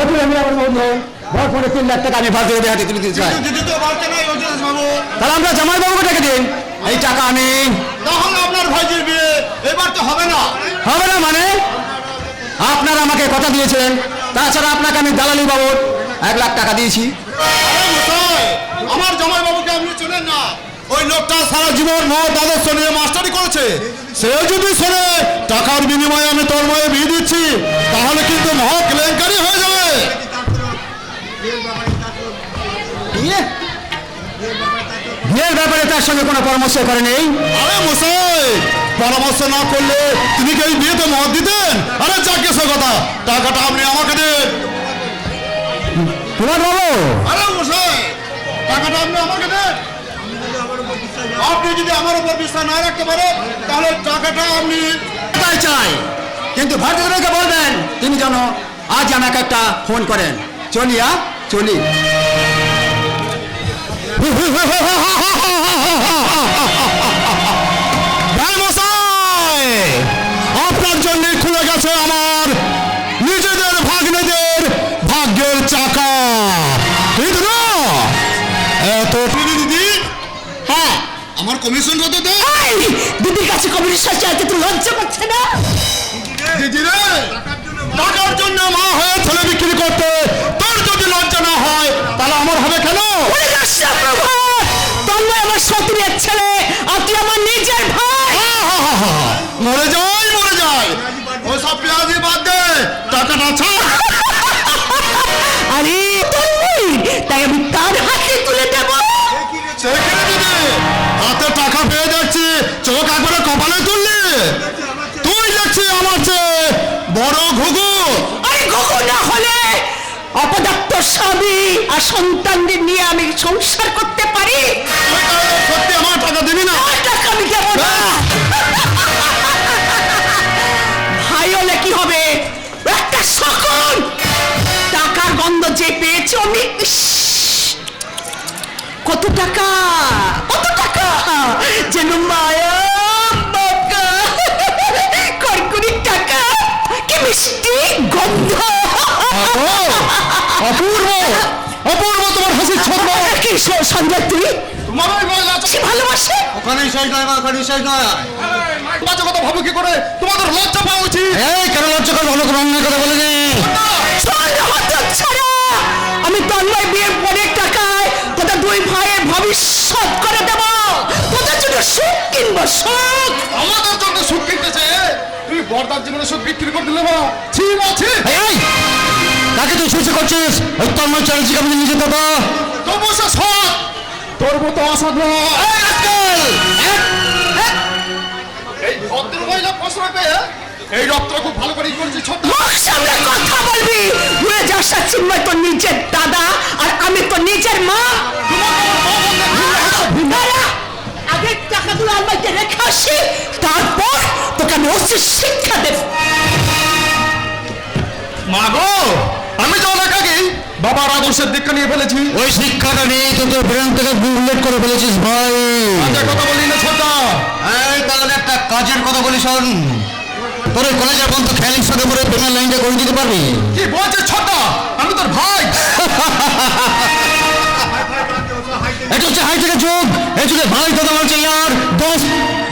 নতুন আমি আমার মধ্যে ভর করে 3 লাখ টাকা আমি ভাড়া দেবে হাতে তুলে দিতে চাই। তাহলে আমরা জামাইবাবুকে ডেকে দিন, এই টাকা আমি। তাহলে আপনার ভাইজির বিয়ে এবার তো হবে না। হবে না মানে? আপনারা আমাকে কথা দিয়েছেন, তাছাড়া আপনাকে আমি দালালি বাবদ 1 লাখ টাকা দিয়েছি। আমার জামাইবাবুকে আপনি চেনেন না? ওই লোকটা সারা জীবন মদ আদর্শ নিয়ে মাস্টারি করেছে। সেও যদি শোনে টাকার বিনিময়ে আমি তোর মায়ে বিয়ে দিচ্ছি, তাহলে কিন্তু মহা কেলেঙ্কারি হয়ে যাবে। বিয়ের ব্যাপারে তার সঙ্গে কোনো পরামর্শ করে নেই? আরে মশাই, পরামর্শ না করলে তুমি কি এই বিয়েতে মত দিতেন? আরে যাকে সে কথা, টাকাটা আপনি আমাকে দেন। তোমার বাবু? আরে মশাই, টাকাটা আপনি আমাকে দেন। আপনি যদি আমার উপর বিশ্বাস না রাখতে পারেন, তাহলে টাকাটা আপনি। তাই চাই, কিন্তু ভারতীয়কে বলবেন তিনি যেন আজ আমাকে একটা ফোন করেন। চলিয়া চলি। আপনার জন্য খুলে গেছে আমার নিজেদের ভাগ্নেদের ভাগ্যের চাকা। কিন্তু না এত দিদি। হ্যাঁ, আমার কমিশন কত দেয়? দিদির কাছে কমিশন চাইতে তো লজ্জা করছে না? দিদি রে, টাকার জন্য মা হয়ে ছেলে বিক্রি করতে তোর যদি লজ্জা না হয়, তাহলে আমার হবে কেন? তন্ময় আমার সতীনের ছেলে, আর তুই আমার নিজের ভাই। মরে যাই মরে যাই, ওসব পেঁয়াজি বাদ দে, টাকাটা ছাড়। আরে তন্ময়, তাই আমি তার হাতে তুলে দেব। সেখানে দিদি হাতে টাকা পেয়ে যাচ্ছি, চোখ একবারে কপালে তুললি। তুই দেখছি আমার চেয়ে বড় ঘুঘু। আরে ঘুঘু না হলে অপদার্থ স্বামী আর সন্তানদের নিয়ে আমি সংসার করতে পারি? সত্যি আমার টাকা দিবি না? আর টাকা আমি দেব না। ভাই হলে কি হবে? একটা শকুন। টাকার গন্ধ যে পেয়েছি আমি। কত টাকা, কত টাকা, যেন মায়া বাঁকা কড়কড়ির টাকা, কি মিষ্টি গন্ধ। অপূর্ব অপূর্ব তোমার হাসির ছন্দ। কি সঞ্জয়, তুই তোমারই বয়স আছে। ভালোবাসে? ওখানেই শেষ নয়, ওখানেই শেষ নয়। বাজে কথা ভাবো কি করে? তোমাদের লজ্জা পাওয়া উচিত। এই কেন লজ্জা করবো? কোনো অন্যায় কথা বলেনি। আমি তন্ময় বিয়ের পরের টাকায় তোদের 2 ভাইয়ের ভবিষ্যৎ করে দেব। তোদের জন্য সুখ কিনবো, সুখ। আমাদের জন্য সুখ কিনতেছে, তুই বর্দার জীবনে সুখ বিক্রি করে দিলে না? ঠিক আছে। এই কাকে তুই সুস্থ করছিস? ওই তন্ময় চ্যাটার্জিকে আমি নিজে দেবো। তবু সে সৎ, তোর মতো অসৎ নয়। এই ভদ্র মহিলা প্রশ্রয় পেয়ে এই রক্ত খুব ভালো করে করেছি। ছোট মুখ সামনে কথা বলবি। ঘুরে যাস না, চিন্ময় তোর নিজের দাদা আর আমি তোর নিজের মা। আগে টাকাগুলো আমাকে রেখে আসি, তারপর তোকে আমি উচিত শিক্ষা দেব। মা গো, আমি তো অনেক আগেই বাবার আদর্শের দীক্ষা নিয়ে ফেলেছি। ওই শিক্ষাটা নিয়ে তো তোর ব্রেন থেকে বুলেট করে ফেলেছিস ভাই। কাজের কথা বলি না ছোটা। এই তাহলে একটা কাজের কথা বলি শোন। তোর ওই কলেজের বন্ধু খেয়ালির সাথে পরে প্রেমের লাইনটা করে দিতে পারবি? কি বলছিস ছোটা? আমি তোর ভাই। এটা হচ্ছে হাই থেকে যুগ, এই যুগে ভাই কথা বলছে ইয়ার দোস্ত।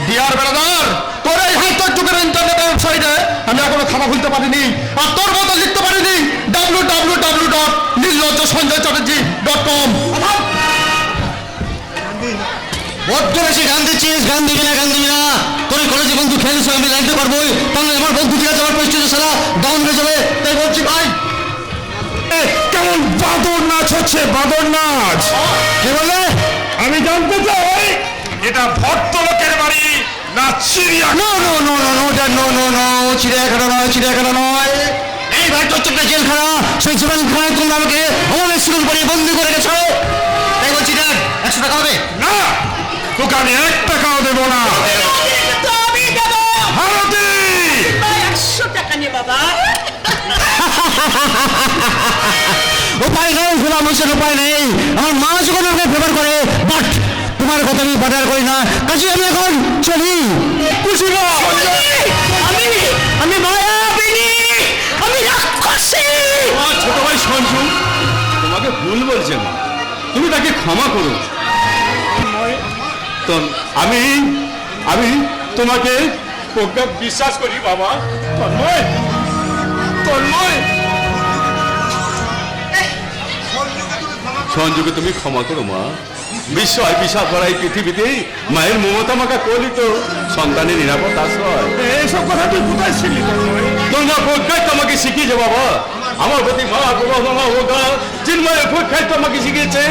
ডিয়ার ব্রাদার, তোর এই হাইটেক যুগের ইন্টারনেট ওয়েবসাইটে আমি এখনো খাতা খুলতে পারিনি, আর তোর মতো লিখতে পারিনি www.nirlajjasonjaychatterjee.com। বড্ড বেশি গান দিচ্ছিস। গান দিবি না, গান দিবি না। তোর ওই কলেজের বন্ধু খেয়ালির সঙ্গে আমি লাইনতে পারবোই, তাহলে আমার বন্ধু ঠিক আছে, আমার পরিস্থিতি সারা ডাউন হয়ে যাবে। তাই বলছি ভাই, কেমন বাদর নাচ হচ্ছে, বাদর নাচ। কি বলে? আমি জানতে চাই এটা ভদ্রলোকের বাড়ি না চিড়িয়াখানা? No no no no no no no no, চিড়িয়াখানা নয়, চিড়িয়াখানা নয়। এই ভাই হচ্ছে একটা জেলখানা। সেই জেলখানায় তোমরা আমাকে আমাদের স্কুল বাড়ি বন্দি করে গেছো। তাই বলছি দেখ, 100 টাকা হবে না, তোকে আমি 1 টাকাও দেবো না। আমি দেব। ভারতী, 100 টাকা নে বাবা। উপায় নেই, খোলা মানুষের উপায় নেই। আমার মা যখন আমাকে ফেভার করে, বাট তোমার কথা আমি বাটার করি না। কাজে আমি এখন চলি। খুশি না? আমি মায়াবিনী, আমি রাক্ষসী। ছোট ভাই সঞ্জু তোমাকে ভুল বলছে মা, তুমি তাকে ক্ষমা করো। তো আমি আমি তোমাকে প্রজ্ঞা বিশ্বাস করি বাবা। তন্ময়, তন্ময়, সঞ্জুকে তুমি ক্ষমা করো মা। বিশ্ব অভিশাপ ভরা এই পৃথিবীতে মায়ের মমতা মাখা কোলই তো সন্তানের নিরাপদ আশ্রয়। এইসব কথা তুই কোথায় ছিলি? তোমরা প্রজ্ঞায় তোমাকে শিখিয়েছে বাবা। আমার প্রতি মা প্রজ্ঞা চিন্ময়ের প্রজ্ঞায় তোমাকে শিখিয়েছে।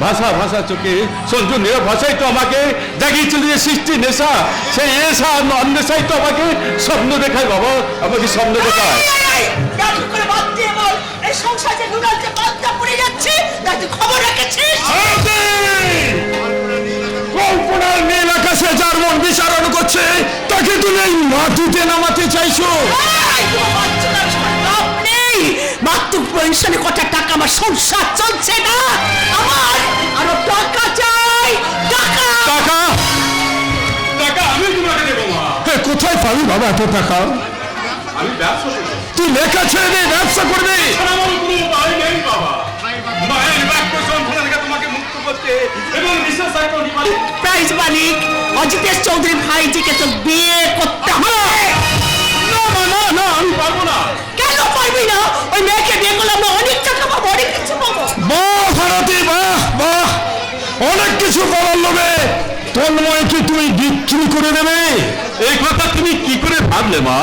ভাষা ভাষা চোখে সঞ্জু নিরব ভাষাই তো আমাকে জাগিয়েছিল যে সৃষ্টি নেশা, সেই নেশা অন্বেষাই তো আমাকে স্বপ্ন দেখায় বাবা, আমাকে স্বপ্ন দেখায়। কল্পনার নীল আকাশে যার মন বিচারণ করছে তাকে তুমি এই মাটিতে নামাতে চাইছো? মাতৃ পেনশনে কত টাকা আমার সংসার চলছে না, আমার আরো টাকা চাই, টাকা টাকা টাকা আমি তোমাকে দেবো মা। কোথায় পাবি বাবা এত টাকা? আমি ব্যবসা করবো। তুই লেখা ছেড়ে দিয়ে ব্যবসা করবি? আমার কোনো উপায় নেই বাবা। মায়ের বাক্য যন্ত্রণা থেকে তোমাকে মুক্ত করতে এবং বিশেষ প্রাইজ মালিক অজিতেশ চৌধুরী ভাইজিকে তো বিয়ে করতে হবে। না না না না, আমি পারবো না। কেন পারবি না? ওই মেয়েকে বিয়ে করলে আমরা অনেক টাকা পাবো, অনেক কিছু পাবো। বাহ ভারতী, বাহ বাহ, অনেক কিছু পাওয়ার লোভে তন্ময়কে তুমি বিক্রি করে দেবে? এই কথা তুমি কি করে ভাবলে মা?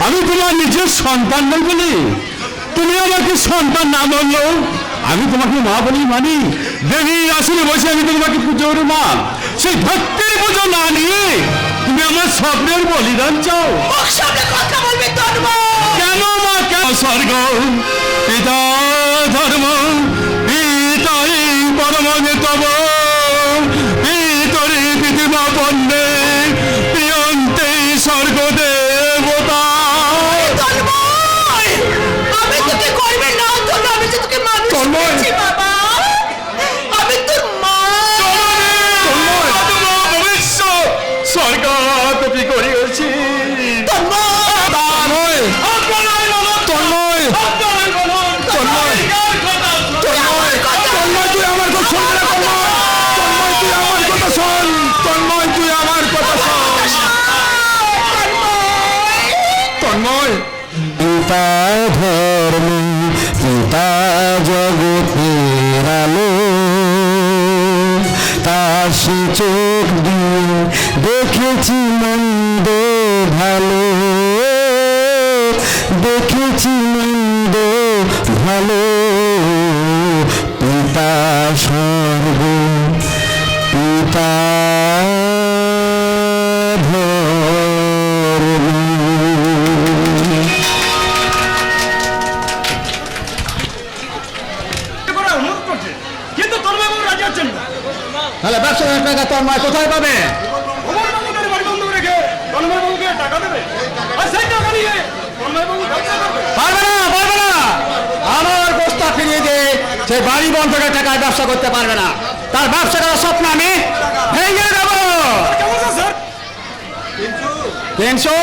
আমি তোমার নিজের সন্তান নই বলি তুমি আমাকে সন্তান না বললো আমি তোমাকে মা বলি মানি? দেবী আসলে বসে আমি তোমাকে পুজো করি মা, সেই ভক্তির পুজো না নিয়ে তুমি আমার স্বপ্নের বলিদান চাও? মুখ সামনে কথা বলবি তন্ময়। কেন মা, কেন? স্বর্গ পিতা ধর্ম পিতাই পরম তব পিতরি পৃথিবী পণ্যে প্রিয়ন্তে স্বর্গ দেবতা। তন্ময়, আমি তোকে করবে না, তন্ময়, আমি যে তোকে মানুষ করেছি বাবা, আমি তোর মা। ভবিষ্যৎ স্বর্গ কপি করিয়েছি। তন্ময়, তন্ময়, তন্ময়, তন্ময়, তন্ময়, তুই আমার কথা শোন না, তন্ময়, তুই আমার কথা শোন, তন্ময়। পিতা ধর্ম পিতা জগতের আলো, তার সে চোখ দিয়ে দেখেছি মন্দ ভালো, দেখেছি মন্দ ভালো, পিতা স্বর্গ পিতা কিন্তু তন্ময় বাবু রাজি হচ্ছেন না। তাহলে ব্যবসা টাকা তন্ময় কোথায় পাবে? অমর বাবুদের বাড়ি বন্ধ রেখে তন্ময় বাবুকে টাকা দেবে, আর সেই টাকা নিয়ে তন্ময় বাবু ব্যবসা করবে। পারবে না, পারবে না। আমার বস্তা ফিরিয়ে দিয়ে সে বাড়ি বন্ধকের টাকায় ব্যবসা করতে পারবে না। তার ব্যবসা করার স্বপ্ন আমি ভেঙে দেব। কেমন আছে স্যার? 300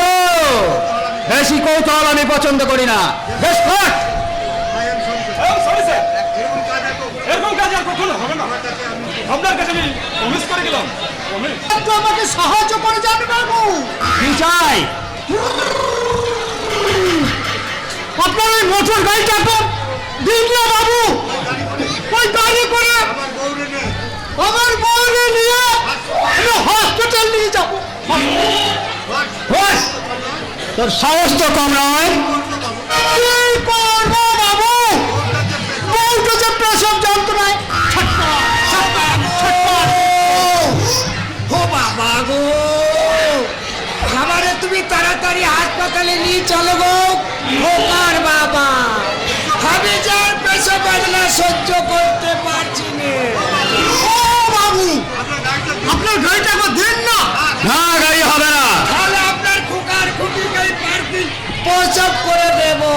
বেশি কৌতূহল আমি পছন্দ করি না। বেশ ফাট। সরি স্যার, এরকম কাজ আর কখনো হবে না। আপনার কাছে আমি প্রমিস করে গেলাম। একটু আমাকে সাহায্য করে যাবে বাবু। কি চাই? আপনার ওই মোটর গাড়িটা তো দিন না বাবু, ওই গাড়ি করে আমার বউকে নিয়ে আমি হসপিটাল নিয়ে যাবো। বস, তোর সাহস তো কম নয়। কি করবো বাবু, বউকে যে প্রসব যন্ত্রণায় ছটপট ছটপট ছটপট। ও বাবা গো, আমারে তুমি তাড়াতাড়ি হাসপাতালে নিয়ে চলো গো। খোকার বাবা, আমি যার পেশা বাজনা সহ্য করতে পারছি না। ও বাবু, আপনার গাড়িটা আমার দিন না। না, গাড়ি হবে না। তাহলে আপনার খোকার খুঁটি গাড়ি পার্কিং প্রসব করে দেবো।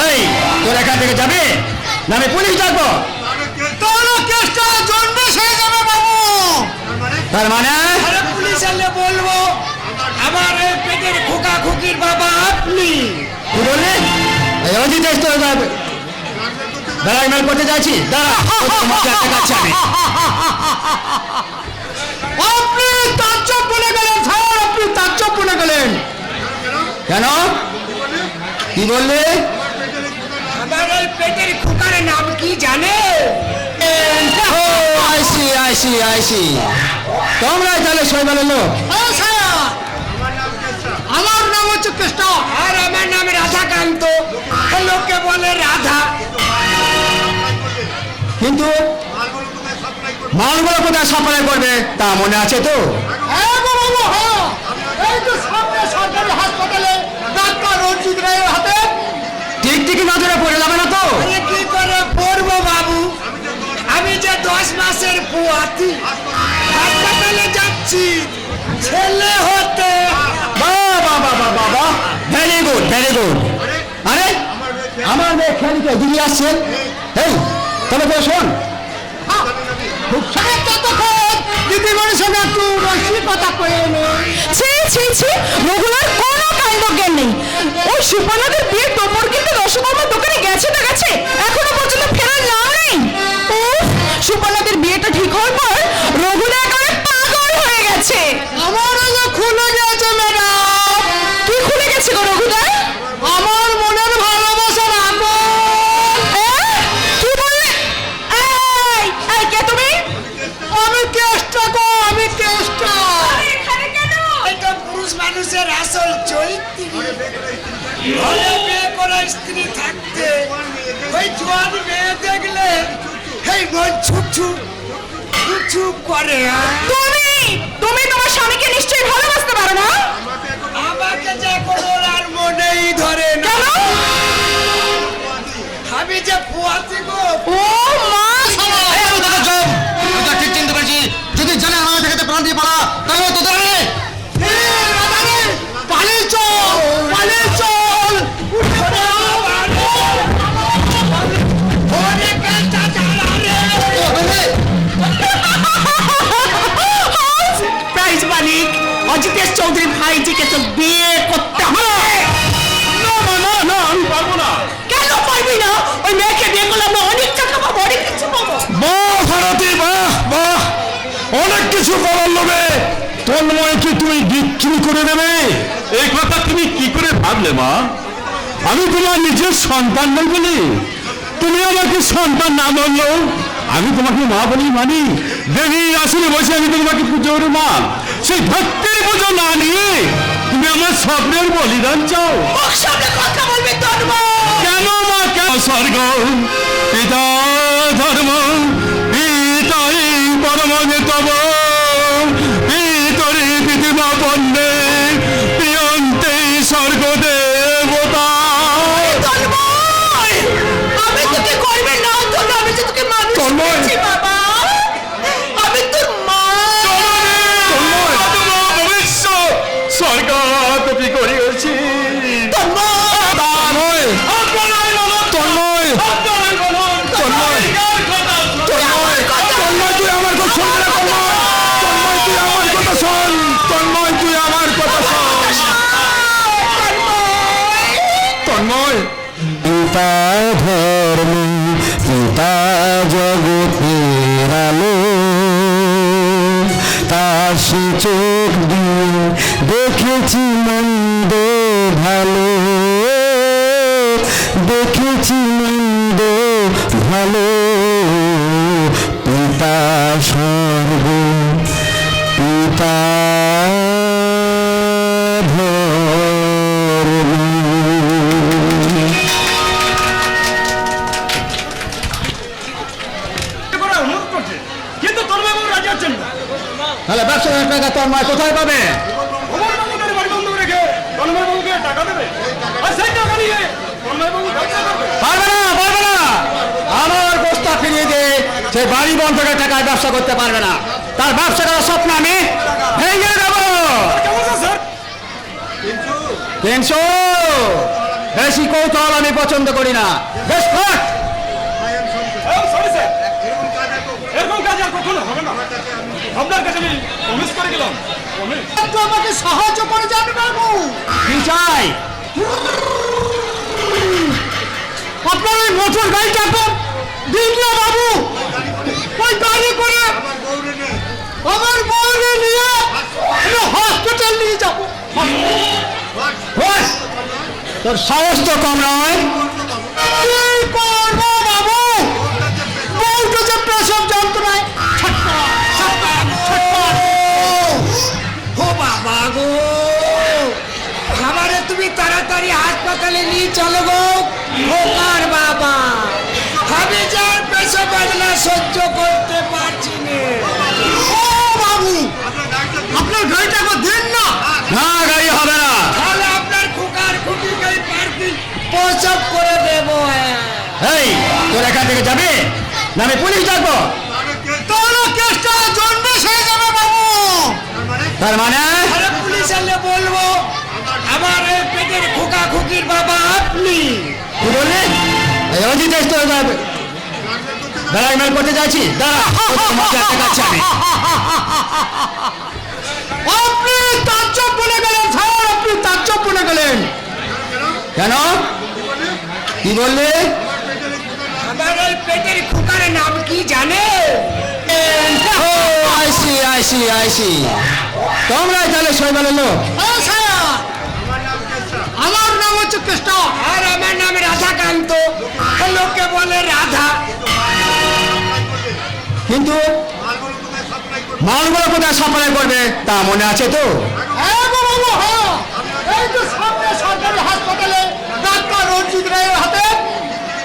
এই, তোর এখান থেকে যাবে না আমি পুলিশ ডাকবো? তাহলে কেসটা জন্ডিস হয়ে যাবে বাবু। তার মানে আরে পুলিশ এলে বলবো আমার এই পেটের খোকা খুকির বাবা আপনি। কি বললি? এই অজিতেশ তো দাঁড়া ইমেল করতে চাইছি দাঁড়া মজা দেখাচ্ছি আমি আপনি তাজ্জব বলে গেলেন স্যার, আপনি তাজ্জব বলে গেলেন। কেন কি বললে আমার ওই পেটের কুকারের নাম কি জানে? ও আইসি তোমরাই তাহলে শৈবালের লোক হ্যাঁ স্যার, আমার নাম হচ্ছে কৃষ্ণ। আর আমার নাম রাধাকান্ত, লোকে বলে রাধা। কিন্তু মালগুলো কোথায় সাপ্লাই করবে তা মনে আছে তো হ্যাঁ গো বাবু, হ্যাঁ, এই তো সামনে সরকারি হাসপাতালে ডাক্তার রঞ্জিত রায়ের হাতে। টিকটিকি নজরে পড়ে যাবে না তো আরে কি করে পড়বো বাবু, আমি যে 10 মাসের পুয়াতি, হাসপাতালে যাচ্ছি ছেলে হতে। বাবা ভেরি গুড আরে আমার মেয়ে খেয়ালিকে দিদি আসছে এই তবে তো শোন স্যার, ততক্ষণ দিদিমণির সঙ্গে একটু রসিকতা করে নেই। ছি রঘুনার কোনো কাণ্ড জ্ঞান নেই। ওই সুপর্ণাদের বিয়ে টোপর কিন্তু রসগোল্লার দোকানে গেছে না গেছে, এখনো পর্যন্ত ফেরার নাম নেই। উফ, সুপর্ণাদের বিয়েটা ঠিক হওয়ার পর রঘুনা একেবারে পাগল হয়ে গেছে। আমার আগে খুলে গেছে ম্যাডাম। কি খুলে গেছে গো রঘুনা? আমার মনের ভালোবাসার আগুন। কি বললে? এই কে তুমি? আমি কেষ্টা গো, আমি কেষ্টা। এখানে কেন? এটা পুরুষ মানুষের আসল চরিত্র। ঘরে বিয়ে করা স্ত্রী থাকতে ওই জোয়ান মেয়ে দেখলে এই মন ছুপ করে। তুমি তোমার স্বামীকে নিশ্চয়ই ভালোবাসতে পারো না? আমাকে যে কোনো আর মনেই ধরে না। কেন? আমি যে পুয়াতি গো। ও মা! এই আমি তোকে জব আমি তো ঠিক চিনতে পেরেছি যদি জানে আমার দেখাতে প্রাণ দিয়ে পালা তাহলে তোদের আরে পালিয়ে চল। ওরে কেষ্টা জ্বালা রে। প্রাইজ মালিক অজিতেশ চৌধুরী ভাইজিকে তো বিয়ে করতে হবে। না আমি পারবো না। কেন পারবি না? ওই মেয়েকে বিয়ে করলে আমরা অনেক টাকা পাবো, অনেক কিছু পাবো। বাহ ভারতী বাহ অনেক কিছু করার লোভে তন্ময়কে তুমি বিক্রি করে দেবে, এই কথা তুমি কি করে ভাবলে মা? আমি তোমার নিজের সন্তান নই বলে তুমি আমাকে সন্তান না বললো, আমি তোমাকে মা বলি মানি। দেবীর আসলে বসে আমি তোমাকে পুজো করে মা, সেই ভক্তির পুজো না নিয়ে তুমি আমার স্বপ্নের বলিদান চাও। মুখ সামনে কথা বলবি তন্ময়। কেন মা কেন? স্বর্গ পিতা ধর্ম পিতাই পরম তব পিতরে পৃথিবী পণ্যে প্রিয়ন্তে স্বর্গ দেবতা। তন্ময়, আমি তোকে করবে না তোকে, আমি যে তোকে মানুষ তন্ময়! করেছি বাবা, আমি তোর মা। ভবিষ্যৎ স্বর্গাত করিয়াছি। তন্ময় তন্ময় তুই আমার কথা শোন না। তন্ময় তুই আমার কথা শোন। তন্ময় পিতা ধর্ম পিতা জগতের আলো, তার সে চোখ দিয়ে দেখেছি মন্দ ভালো, দেখেছি মন্দ ভালো। পিতা স্বর্গ পিতা কিন্তু তোর বাবু রাজি হচ্ছেন না। তাহলে ব্যবসা টাকা তন্ময় কোথায় পাবে অমর বাবুদের বাড়ি বন্ধ রেখে তন্ময় বাবুকে টাকা দেবে, আর সেই টাকা নিয়ে তন্ময় বাবু ব্যবসা করবে। পারবে না আমার বস্তা ফিরিয়ে দিয়ে সে বাড়ি বন্ধকের টাকায় ব্যবসা করতে পারবে না। তার ব্যবসা করার স্বপ্ন আমি ভেঙে দেব। কেমন আছে স্যার? 300 বেশি কৌতূহল আমি পছন্দ করি না। বেশ ফাট সরি স্যার, এরকম কাজ আর কখনো হবে না। আপনার কাছে আমি প্রমিস করে গেলাম। একটু আমাকে সাহায্য করে যান বাবু। কি চাই আপনার ওই মোটর গাড়িটা তো দিনলা বাবু ওই গাড়ি করে আমার বউরে নিয়ে আমি হসপিটাল নিয়ে যাবো। বস, তোর সাহস তো কম নয়। কি করবো বাবু, বউটা যে প্রসব যন্ত্রণায় ছটপট ছটপট ছটপট। ও বাবা গো, আমারে তুমি তাড়াতাড়ি হাসপাতালে নিয়ে চলো গো খোকার বাবা। আমি যার পেশা বাজনা সহ্য করতে পারছি না। ও বাবু, আপনার গাড়িটা একবার দেন না। না, গাড়ি হবে না। তাহলে আপনার খোকার খুঁটিকে পার্কিং প্রসব করে দেবো। এই, তোর এখান থেকে যাবে না আমি পুলিশ ডাকবো? তাহলে কেসটা জন্ডিস হয়ে যাবে বাবু। তার মানে আরে পুলিশ এলে বলবো আমার এই পেটের খোকা খুকির বাবা আপনি। কি বললি? এই অজিত এসে তোর দাঁড়া, ইমেল করতে যাচ্ছি। দাঁড়া, তোর মজা দেখাচ্ছি আমি। আপনি তাজ্জব বলে গেলেন স্যার, আপনি তাজ্জব বলে গেলেন। কেন? কি বললি? আমার এই পেটের খোকার নাম কি জানে? ও আইসি তোমরাই তাহলে শৈবালের লোক। হ্যাঁ স্যার, আমার নাম হচ্ছে কৃষ্ণ। আর আমার নাম রাধাকান্ত, লোকে বলে রাধা। কিন্তু মালগুলো কোথায় সাপ্লাই করবে তা মনে আছে তো? হ্যাঁ গো বাবু, হ্যাঁ, এই তো সামনে সরকারি হাসপাতালে ডাক্তার রঞ্জিত রায়ের হাতে।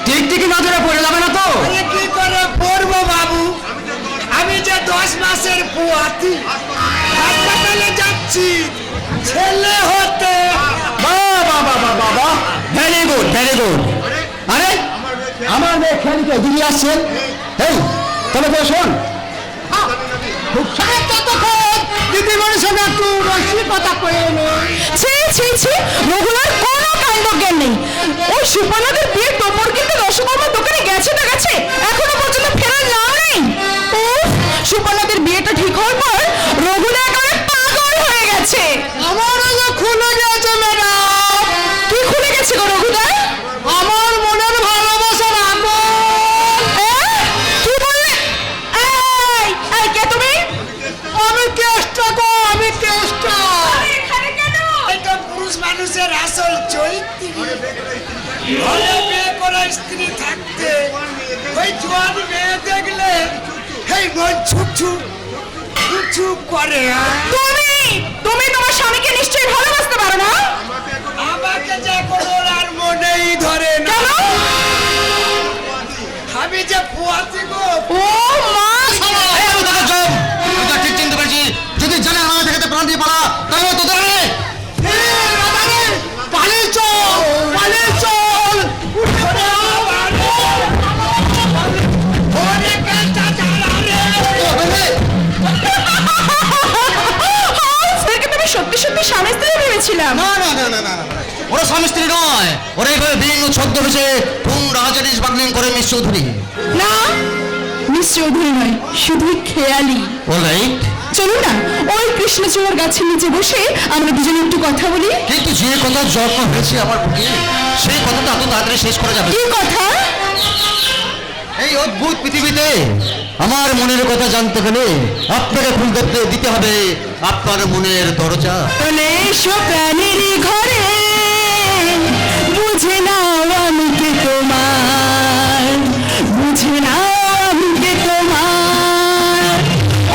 টিকটিকি নজরে পড়ে যাবে না তো? আরে কি করে পড়বো বাবু, আমি যে 10 মাসের পুয়াতি, হাসপাতালে যাচ্ছি ছেলে হতে। বাবা, ভেরি গুড। আরে আমার মেয়ে খেয়ালিকে দিদি আসছে। এই, তবে তো শোন, স্যার, ততক্ষণ দিদিমণির সঙ্গে একটু রসিকতা করে এলো। ছি, রঘুলার কোনো কাণ্ড জ্ঞান নেই। ওই সুপর্ণাদের বিয়ের টোপর কিন্তু রসগোল্লার দোকানে গেছে না গেছে, এখনো পর্যন্ত ফেরার নাম নেই। উফ, সুপর্ণাদের বিয়েটা ঠিক হওয়ার পর রঘুলা একেবারে পাগল হয়ে গেছে। আমার যে খুলে গেছে ম্যাডাম। কি খুলে গেছে গো রঘুদা? আমার মনের ভালোবাসার আগুন। কি বললে? এই কে তুমি? আমি কেষ্টা গো, আমি কেষ্টা। এখানে কেন? এটা পুরুষ মানুষের আসল চরিত্র। ঘরে বিয়ে করা স্ত্রী থাকতে ওই জোয়ান মেয়ে দেখলে এই মন ছুপ করে। তুমি তোমার স্বামীকে নিশ্চয়ই ভালোবাসতে পারো না? আমাকে যে কোনো আর মনেই ধরে না। কেন? আমি যে পুয়াতি গো। ও মা! এই আমি তোকে চোখ, আমি তো ঠিক চিনতে পেরেছি। যদি জানে আমার থেকে প্রাণ দিয়ে পালা, তাহলে তোদের আরে পালিয়ে চল, পালিয়ে চল। ওরে কাঁচা জ্বালা রে। স্যারকে তুমি সত্যি স্বামী স্ত্রী ভেবেছিলাম। না, ওরা স্বামী স্ত্রী নয়। ওরা এইভাবে বিভিন্ন ছদ্মবেশে খুন রাহাজানি বাগনিং করে মিস চৌধুরী। না, মিস চৌধুরী নয়, শুধুই খেয়ালি। অলরাইট, চলুন না ওই কৃষ্ণচূড়ার গাছের নিচে বসে আমরা দুজনে একটু কথা বলি। কিন্তু যে কথা জন্ম হয়েছে আমার বুকে, সেই কথাটা এত তাড়াতাড়ি শেষ করা যাবে? কি কথা? এই অদ্ভুত পৃথিবীতে আমার মনের কথা জানতে গেলে আপনাকে খুলতে দিতে হবে আপনার মনের দরজা। চলে এসো প্রাণের ঘরে, বুঝে নাও আমি কে তোমার, বুঝে নাও আমি কে তোমার।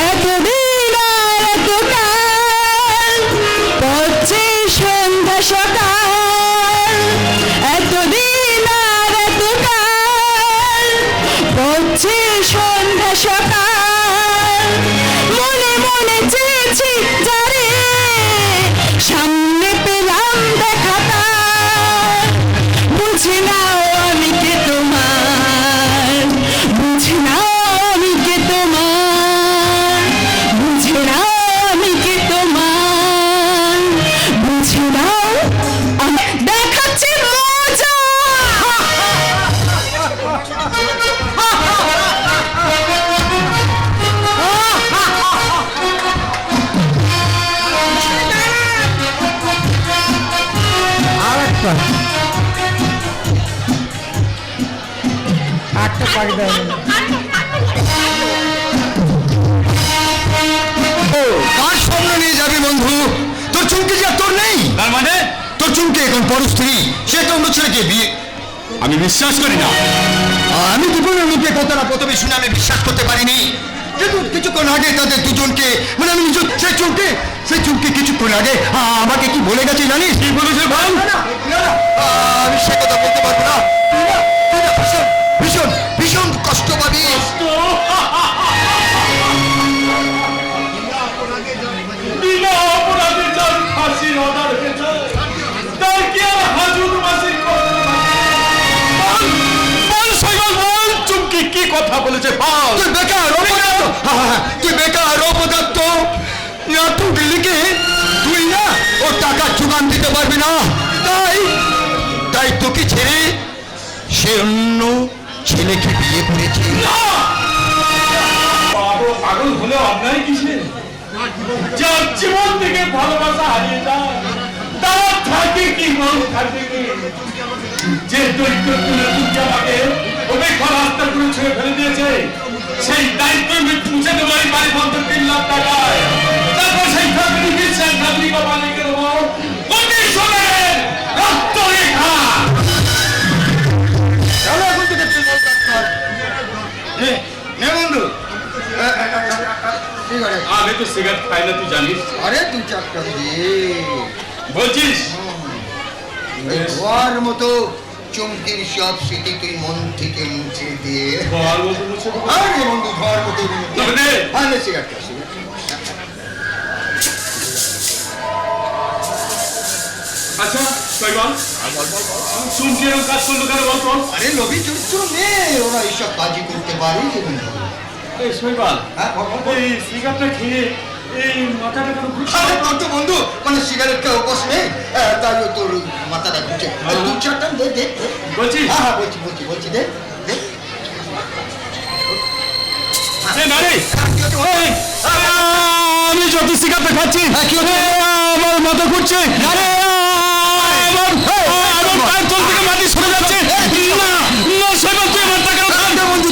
এতদিন আর এতকাল পড়ছে সন্ধ্যা সকাল, এতদিন আর এতকাল পড়ছে সন্ধ্যা সকাল। মনে মনে চেয়েছি যারে, সামনে পেলাম দেখা তার, বুঝে নাও আমি কে তোমার। কার স্বপ্ন নিয়ে যাবি বন্ধু? তোর চুমকি যে আর তোর নেই। তার মানে তোর চুমকি এখন পর স্ত্রী, সে একটা অন্য ছেলেকে বিয়ে। আমি বিশ্বাস করি না। আমি দুজনের মুখে কথাটা প্রথমে শুনে আমি বিশ্বাস করতে পারিনি, কিন্তু কিছুক্ষণ আগে তাদের দুজনকে মানে আমি নিজে সেই চুমকি কিছুক্ষণ আগে আমাকে কি বলে গেছে জানিস? কি বলেছে ভাই? আমি সে কথা বলতে পারবো না। তুই না ভীষণ ভীষণ ভীষণ কষ্ট পাবি। বিনা অপরাধে যার ফাঁসির অর্ডার হয়েছে তার কি আর হাজুর মাসির বল চুমকি কি কথা বলেছে বল। তুই বেকার অপদার্থ, তুই বেকার অপদার্থ। নাটক লিখে তুই না ও টাকা যোগান দিতে পারবি না, তাই তোকে ছেড়ে সে অন্য ছেলেকে বিয়ে করেছে। পাগল হলে অন্যায় কিসে? যার জীবন থেকে ভালোবাসা হারিয়ে যায় তার থাকে কি মন থাকে কি? যে দৈত্য তুলে তুলছে আমাকে ওকে রাস্তা করে ছুঁয়ে ফেলে দিয়েছে, সেই দায়িত্ব আমি পুষে দেবো এই বাড়ি বন্ধ 3 লাখ টাকায়। তারপর সেই ফ্যামিলিকে সেই ফ্যামিলিকে বানিয়ে দেবো অতি সোনার রক্ত রেখা। চলো এখন থেকে তুই বলতে কর। নে বন্ধু, আমি তো সিগারেট খাই না তুই জানিস। আরে তুই চারটা দিয়ে বলছিস ধোয়ার মতো চুমকির সব স্মৃতি তুই মন থেকে মুছে দিয়ে। বল বলতে বলছে আরে বন্ধু ধোয়ার মতো তবে দে। আরে সিগারেটটা আচ্ছা তুই বল চুমকি এরকম কাজ করলো কেন বল তো? আরে লোভী চরিত্র মেয়ে, ওরা এইসব কাজই করতে পারে। এই শৈবাল হ্যাঁ এই সিগারেটটা খেয়ে এই মাথাটা কেন ঘুরছে? আরে তোর তো বন্ধু মানে সিগারেট খেয়ে অভ্যাস নেই, তাই ও তোর মাথাটা ঘুরছে। দু চারটা দে দে। বলছিস? হ্যাঁ বলছি দে দে। এ নারে কি হচ্ছে বল? আমি যত সিগারেট খাচ্ছি কি হচ্ছে? আমার মাথা ঘুরছে। আমার পায়ের তল থেকে মাটি সরে যাচ্ছে। না না শৈবাল, তুই আমার টাকাটা ধর বন্ধু,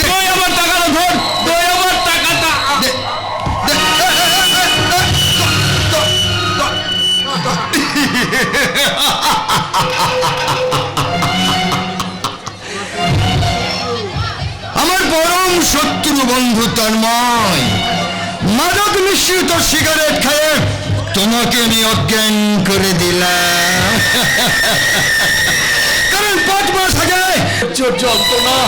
তুই আমার টাকাটা ধর, তুই আমার টাকাটা। দে, দে, আমার পরম শত্রু বন্ধু তন্ময়, মাদক মিশ্রিত সিগারেট খেয়ে তোমাকে আমি অজ্ঞান করে দিলাম। কারণ 5 মাস আগে যন্ত্রণা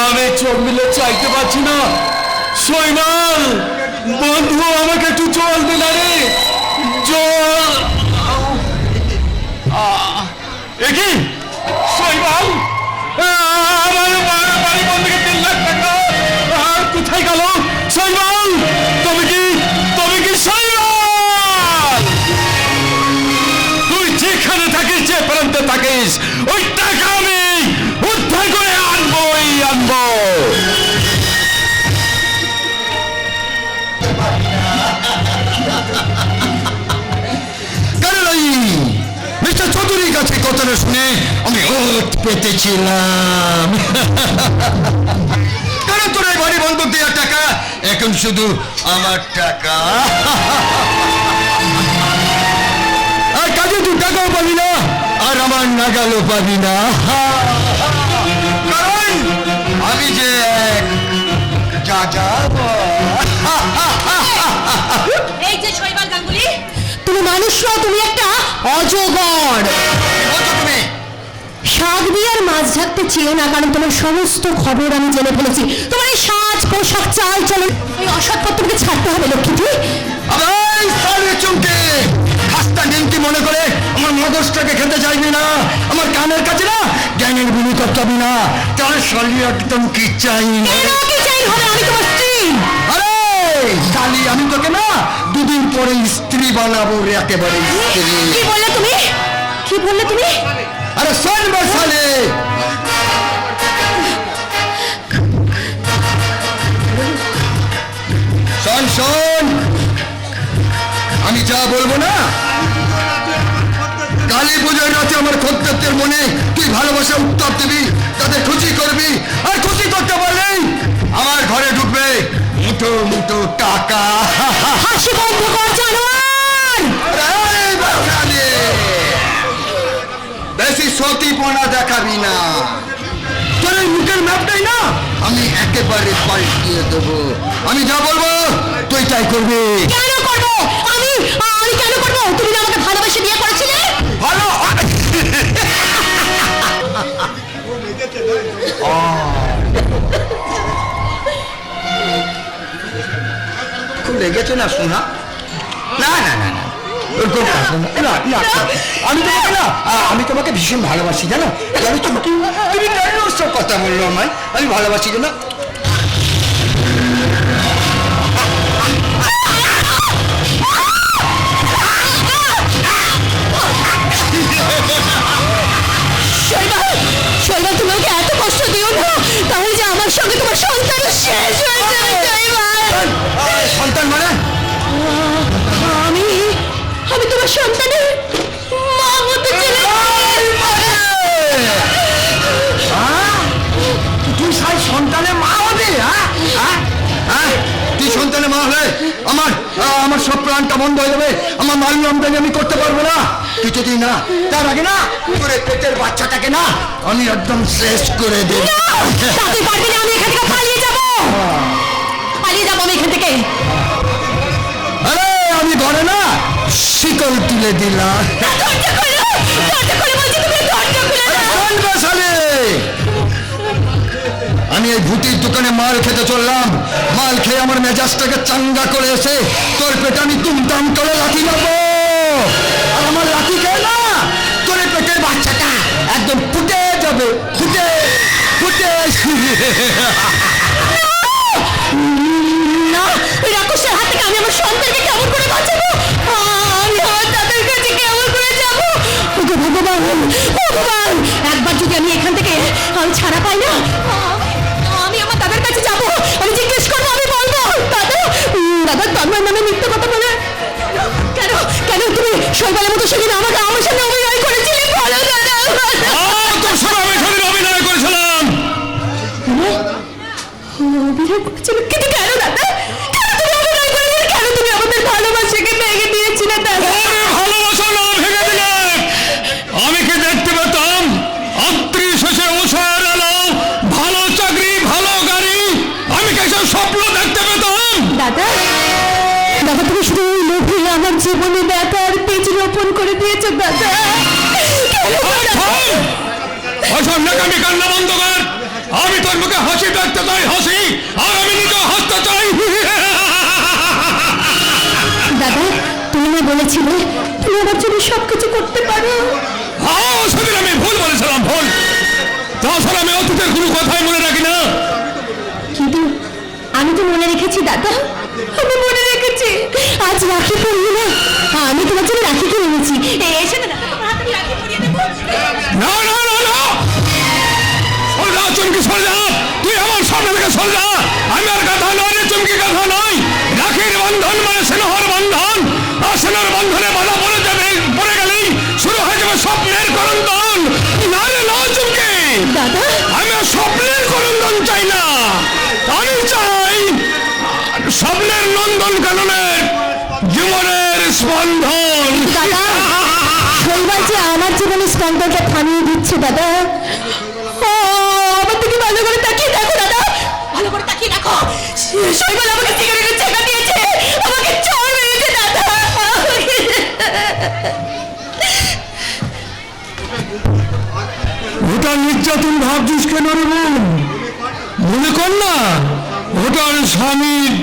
আমি চোখ মিলে চাইতে পারছি না। শৈবাল বন্ধু, আমাকে একটু জল দে না রে, জল। একই শৈবাল, আমার বাড়ি বন্ধুকে 3 লাখ টাকা আর কোথায় গেল? শৈবাল তবে কি শৈবাল? তুই যেখানে থাকিস, যে প্রান্তে থাকিস, ওই টাকা আমি উদ্ধার করে আনবই আনবো। কারণ ওই মিস্টার চৌধুরীর কাছে কথাটা শুনে আমি ওত পেতেছিলাম। কারণ তোর এই বাড়ি বন্ধক দেওয়ার টাকা এখন শুধু আমার টাকা। আর কাজে তুই টাকাও পাবি না, আর আমার নাগালও পাবি না। কারণ আমি যে যা এই যে শৈবাল গাঙ্গুলি, তুমি মানুষ নও, তুমি একটা অজগর। তুমি শাক দিয়ে আর মাছ ঢাকতে চেয়ে না, কারণ তোমার সমস্ত খবর আমি জেনে ফেলেছি। তোমার এই সাজ পোশাক চাল চলন, ওই অসৎপত্রকে ছাড়তে হবে লক্ষ্মীটি। চুমকে খাস্তা নিমকি মনে করে আমার মগজটাকে খেতে চাইবি না, আমার কানের কাছে না জ্ঞানের গুলি করতে না, তার শরীর একদম কি চাই না। কি চাই হবে? আমি তোমার স্ত্রী। আরে কালি, আমি তোকে না 2 দিন পরে স্ত্রী বানাবো রে, একেবারে স্ত্রী। কি বললে তুমি? কি বললে তুমি? আরে শোন বসালে, শোন, আমি যা বলবো না, কালী পুজোর রাতে আমার খদ্দেরদের মনে তুই ভালোবাসা উত্তর দিবি। তাদের খুশি করবি, আর খুশি করতে পারলেই আমার ঘরে ঢুকবে মুঠো মুঠো টাকা। হাসি বন্ধ কর জানোয়ার। এই বাঙালি, বেশি সতীপনা দেখাবি না। তোর এই মুখের ম্যাপটাই না আমি একেবারে পাল্টিয়ে দেবো। আমি যা বলবো তুই তাই করবি। কেন করবো? আমি আমি কেন করবো? তুমি না আমাকে ভালোবেসে বিয়ে করেছিলে? ভালো খুব লেগেছে না সোনা? না না না না ওরকম কথা না। না, না, না। আমি তোমাকে ভীষণ ভালোবাসি জানো। জানো তুমি কেন সব কথা বললো আমায়? আমি ভালোবাসি জানো। শৈবাল, তুমি ওকে এত কষ্ট দিও না, তাহলে যে আমার সঙ্গে তোমার সন্তানও শেষ হয়ে যাবে। শৈবাল, সন্তান মানে? আমি তোমার সন্তানের মা হতে তুই সাই সন্তানের মা হবে? তুই সন্তানের মা হলে আমার সব প্রাণটা বন্ধ হয়ে যাবে। আমার মাল আমদানি আমি করতে পারবো না। তুই যদি না তার আগে না তোর পেটের বাচ্চাটাকে না আমি একদম শেষ করে দেব। তাতে পারবি না। আমি এখান থেকে পালিয়ে যাবো আমি এখান থেকে। আরে আমি ঘরে না শিকল তুলে দিলাম। আমি এই ভূতির দোকানে মাল খেতে চললাম। মাল খেয়ে আমার মেজাজটাকে চাঙ্গা করে এসে তোর পেটে আমি তুমতাম করে লাঠি মারবো। আর আমার লাঠি খেয়ে না তোর পেটের বাচ্চাটা একদম ফুটে যাবে। ফুটে ফুটে না, ওই রাক্ষসের হাত থেকে আমি আমার সন্তানকে কেমন করে বাঁচাবো? আমি আমার তাদের কাছে কেমন করে যাবো? ওগো ভগবান, ভগবান, একবার যদি আমি এখান থেকে আমি ছাড়া পাই না, আমি আমার দাদার কাছে যাবো। আমি জিজ্ঞেস করবো, আমি বলবো দাদা তোমার নামে মিথ্যে কথা বলে কেন কেন তুমি শৈবালের মতো সেদিন আমাকে আমার সামনে অভিনয় করেছিলে? বলো দাদা। তোর সঙ্গে আমি সেদিন অভিনয় করেছিলাম। অভিনয় করেছিল? কিন্তু কেন দাদা? কেন তুমি অভিনয় করেছিলে? কেন তুমি আমাদের ভালোবাসাকে ভেঙে দিয়েছিলে দাদা? ভালোবাসা না ভেঙে দিলে আমি কি দেখতে পেতাম? আত্রি শেষে উষার আলো, ভালো চাকরি, ভালো গাড়ি, আমি কি সব স্বপ্ন দেখতে পেতাম? দাদা, দাদা তুমি শুধু ওই লোভে আমার জীবনে ব্যথার বীজ রোপণ করে দিয়েছো দাদা। ওসব নাকামি কান্না বন্ধ কর। আমি তোর মুখে হাসি দেখতে চাই, হাসি, আর আমি নিজে হাসতে চাই। দাদা, তুমি না বলেছিলে তুমি আমার জন্য সবকিছু করতে পারো? হ্যাঁ, সেদিন আমি ভুল বলেছিলাম, ভুল। তাছাড়া আমি অতীতের কোনো কথাই মনে রাখি না। কিন্তু আমি তো মনে রেখেছি দাদা, আমি মনে রেখেছি। আজ রাখি পূর্ণিমা, আমি তোমার জন্য রাখি কিনে এনেছি। এসে না দাদা, তোমার হাতে আমি রাখি পরিয়ে দেবো। না না না না, সরে যা চুমকি, সরে যা। তুই আমার সামনে থেকে সরে যা। আমি আর গাধা নয় রে চুমকি, গাধা নয়। রাখির বন্ধন মানে স্নেহর বন্ধন, আর স্নেহর বন্ধনে বাধা পড়ে গেলেই শুরু হয়ে যাবে স্বপ্নের করন্দন। না রে না চুমকি, দাদা, আমি আর স্বপ্নের করন্দন চাই না। আমি চাই স্বপ্নের নন্দন কাননের জীবনের স্পন্দন। দাদা, শৈবাল যে আমার জীবনে স্পন্দনটা থামিয়ে দিচ্ছে দাদা। ও, আমার দিকে ভালো করে তাকিয়ে দেখো দাদা, ভালো করে তাকিয়ে দেখো। শৈবাল আমাকে সিগারেটের চাকা দিয়েছে, আমাকে চড় মেরেছে দাদা। ওটা নির্যাতন ভাবছিস কেন রে বোন? মনে কর না ওটার স্বামীর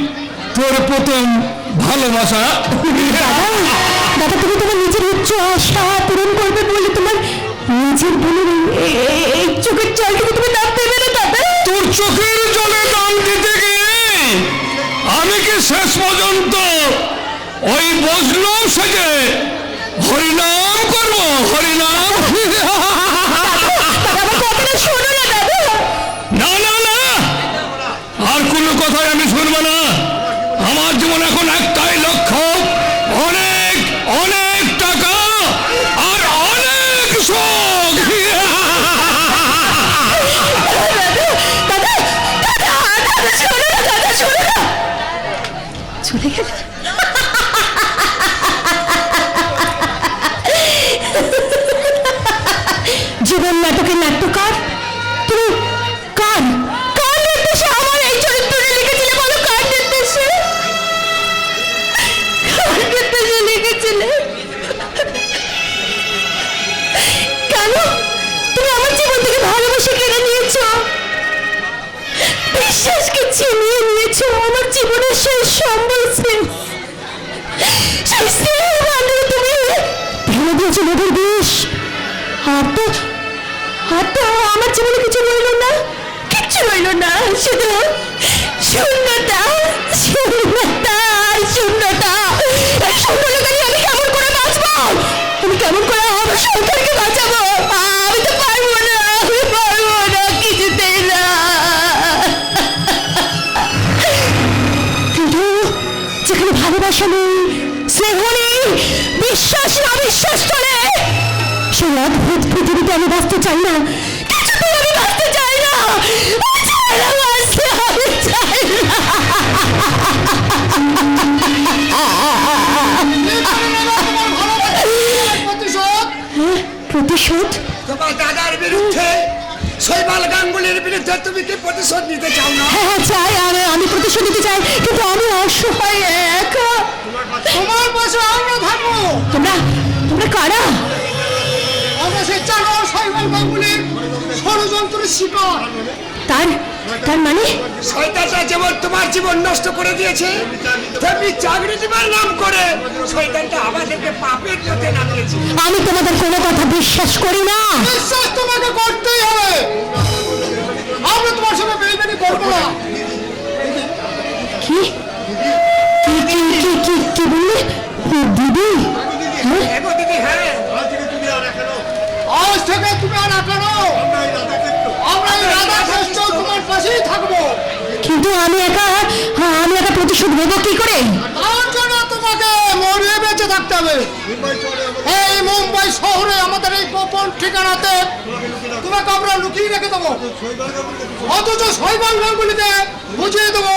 তোর প্রথম ভালোবাসা। দাদা, দাদা তুমি তোমার নিজের উচ্চ আশা পূরণ করবে বলে তোমার নিজের বোনের এই চোখের জল কিন্তু তুমি দাম দেবে না দাদা। তোর চোখের জলে দাম দিতে গিয়ে আমি কি শেষ পর্যন্ত ওই বসলো সেজে হরিনাম করবো? হরিনাম? আমার কথাটা শোনো না দাদা। না না না, আর কোনো কথাই আমি শুনবো না। আমার জীবন এখন একটাই লক্ষ্য, অনেক অনেক টাকা আর অনেক সুখ। চলে গেল। জীবন নাটকের নাট্যকার তুমি কার কার নির্দেশে আমার এই চরিত্রটা লিখেছিলে বলো? কার নির্দেশে লিখেছিলে? কেন তুমি আমার জীবন থেকে ভালোবাসা কেড়ে নিয়েছো, বিশ্বাসকে ছিনিয়ে নিয়েছো, আমার জীবনের সেই সম্বল স্নেহ, সেই স্নেহ বান্ধব তুমি ফেলে দিয়েছো নদীর বিষ। আর তো আমার জীবনে কিছু রইল না, কিচ্ছু রইল না, শুধু শূন্যতা, শূন্যতা, শূন্যতা। এই শূন্যতা নিয়ে আমি কেমন করে বাঁচবো? আমি কেমন করে আমার সংসারকে বাঁচাবো? আমি তো পারবো না, আমি পারবো না, কিছুতেই না। কিন্তু যেখানে ভালোবাসা নেই, স্নেহ নেই, বিশ্বাস না বিশ্বাস চলে, সেই অদ্ভুত পৃথিবীতে আমি বাঁচতে চাই না, কিছুতেই আমি বাঁচতে চাই না, আমি চাই না বাঁচতে, আমি চাই না। প্রতিশোধ? তোমার দাদার বিরুদ্ধে, শৈবাল গাঙ্গুলির বিরুদ্ধে তুমি কি প্রতিশোধ নিতে চাও না? হ্যাঁ চাই, আমি প্রতিশোধ নিতে চাই, কিন্তু আমি অসহায় একা। তোমার পাশে আমরা থাকবো। তোমরা তোমরা কারা? আমরা সেই জানোয়ার শৈবাল গাঙ্গুলির ষড়যন্ত্রের শিকার। তার মানে শয়তানটা যেমন তোমার জীবন নষ্ট করে দিয়েছে, তেমনি চাকরি দিবার নাম করে শয়তানটা আমাদেরকে পাপের পথে নামিয়েছে। আমি তোমাদের কোনো কথা বিশ্বাস করি না। বিশ্বাস তোমাকে করতেই হবে। আমরা তোমার সঙ্গে বেইমানি করবো না। কি কি কি কি কি কি বললে দিদি? হ্যাঁ? এগো দিদি, হ্যাঁ, আজ থেকে তুমি আর কেন, আমরা এই রাধা শ্রেষ্ঠ তোমার পাশেই থাকবো। কিন্তু আমি একা প্রতিশোধ নেবো কি করে? তার জন্য তোমাকে মরিয়ে বেঁচে থাকতে হবে। এই মুম্বাই শহরে আমাদের এই গোপন ঠিকানাতে তোমাকে আমরা লুকিয়ে রেখে দেবো, অথচ শৈবাল গাঙ্গুলিকে বুঝিয়ে দেবো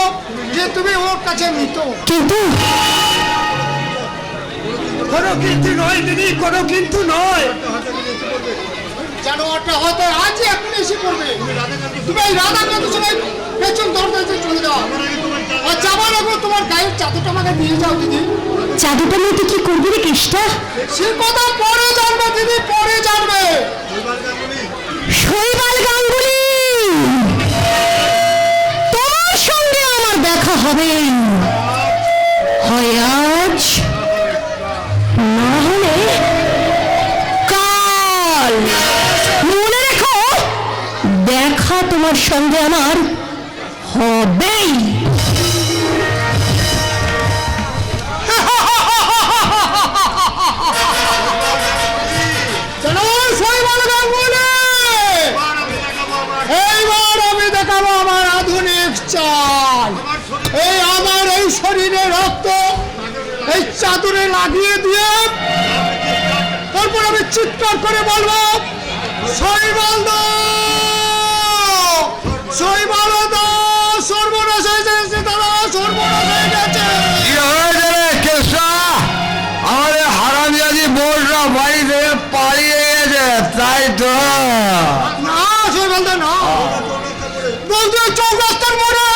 যে তুমি ওর কাছে মৃত। কিন্তু কোনো কিন্তু নয় দিদি, কোনো কিন্তু নয়। জানোয়ারটা হয়তো আজই এখনই এসে পড়বে। তুমি এই রাধাকান্ত সবাই পেছন দরজাতে চলে যাও, আর যাবার আগে তোমার গায়ের চাদরটা আমাকে দিয়ে যাও দিদি। জাদুটা নিয়ে তুই কি করবি রে কৃষ্ণা? সে কথা পরে জানবে দিদি, পরে জানবে। শৈবাল গাঙ্গুলি, তোমার সঙ্গে আমার দেখা হবে, হয় আজ না হলে কাল। মনে রেখো, দেখা তোমার সঙ্গে আমার হবেই। জানোয়ার শৈবাল গাঙ্গুলি, এইবার আমি দেখাবো আমার আধুনিক চাল। এই আমার এই শরীরে রক্ত এই চাদরে লাগিয়ে দিয়ে তারপর আমি চিৎকার করে বলবো, শৈবাল দা, শৈবাল দা, সর্বনাশ হয়ে গেছে দাদা, সর্বনাশ হয়ে গেছে। কি হয়েছে রে কেশা? আমাদের হারামিয়াজি বোর্ডরা বাড়ি থেকে পালিয়ে গেছে, তাই তো? না শৈবাল দা না, বলতে চৌরাস্তার মোড়ে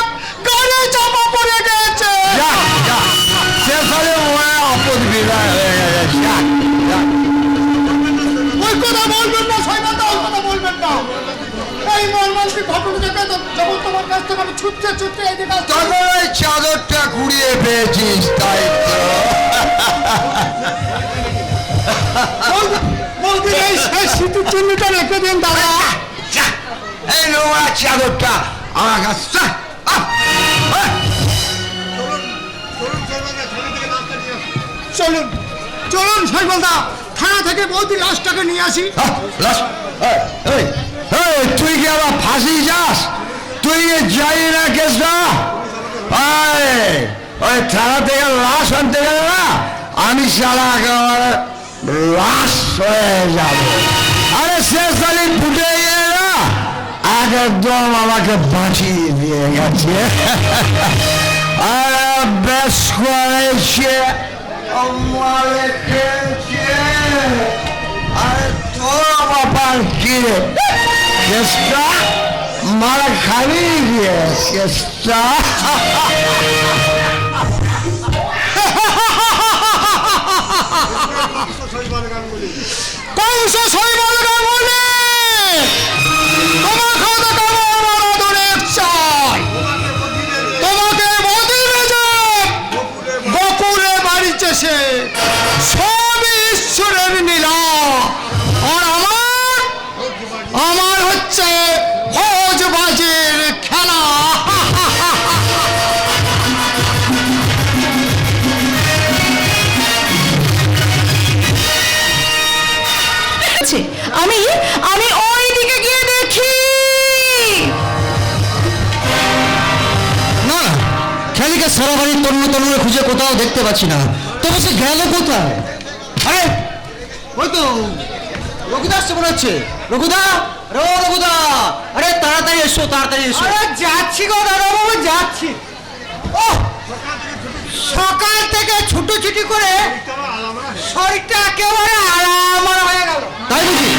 গাড়ি চাপা পড়ে গেছে। যা, যা, শেষকালে মনে হয় আপদ বিদায় হয়ে গেছে। যা, যা। ওই কথা বলবেন না শৈবাল দা, ওই কথা বলবেন না। এই মর্মান্তিক ঘটনা দেখে যখন তোমার কাছ থেকে আমি ছুটতে ছুটতে এদিকে আসছি, তখন ওই চাদরটা কুড়িয়ে পেয়েছিস, তাই তো? বলতে এই শেষ স্মৃতির চিহ্নটা রেখে দিন দাদা। যা, এই নোংরা চাদরটা আমার কাছে। চলুন চলুন শৈবাল দা, থানা থেকে বৌদি লাশটাকে নিয়ে আসি। তুই কি আবার ফাঁসি যাস? তুই কি যাই না কেসটা? ওই থানা থেকে লাশ আনতে গেলে না, আমি সারা একেবারে লাশ হয়ে যাব। আরে শেষ তালি ফুটে গিয়ে না একদম আমাকে বাঁচিয়ে দিয়ে গেছে। আরে বেশ করেছে আমারে খেয়েছে আর তোর বাবার কি রে কেসটা মারা খাবি গিয়ে কেসটা কংস শৈবল গাঙ্গুলি তোমার খাওয়া দাওয়া আমার আদরের চাই তোমাকে মদিনে যাব বকুলে বাড়িতে সে সব ঈশ্বরের নীলা আর আমার হচ্ছে ভোজবাজির খেলা আছে। আমি আমি ওই দিকে গিয়ে দেখি। না না খেলিকে সারা বাড়ির তন্ন তন্নুরে খুঁজে কোথাও দেখতে পাচ্ছি না তবে সে গেল কোথায় আরে ওই তো রঘুদা আসছে মনে হচ্ছে রঘুদা রঘুদা আরে তাড়াতাড়ি এসো তাড়াতাড়ি এসো আরে যাচ্ছি গো দাদাবাবু যাচ্ছি ও সকাল থেকে ছুটোছুটি করে শরীরটা একেবারে আরামার হয়ে গেল তাই বুঝি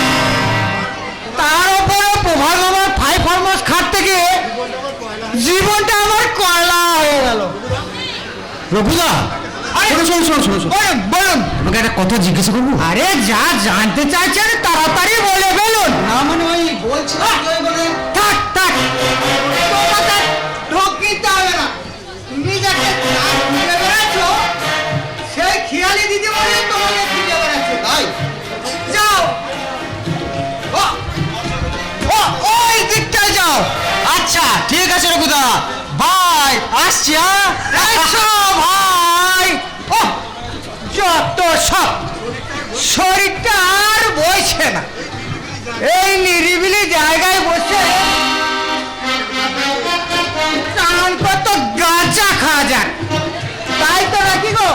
তার উপরে প্রভাত আমার ফাই ফরমাস খাটতে গিয়ে জীবনটা আমার কয়লা হয়ে গেল রঘুদা বলুন একটা কথা জিজ্ঞাসা করবো আরে যা জানতে চাইছেন তাড়াতাড়ি বলে ফেলুন না মানে ওই বলছিলাম থাক থাক তোমাকে ঢোক নিতে হবে না তুমি যাকে খুঁজে বেড়াচ্ছ সেই খেয়ালি দিদি বলে তোমাকে খুঁজে বেড়াচ্ছে তাই যাও ওই দিকটায় যাও আচ্ছা ঠিক আছে রঘুদা বাই আসছি ভাই ও যত সব শরীরটা আর বইছে না এই নিরিবিলি জায়গায় বসে টান কত গাঁজা খাওয়া যাক তাই তো নাকি গো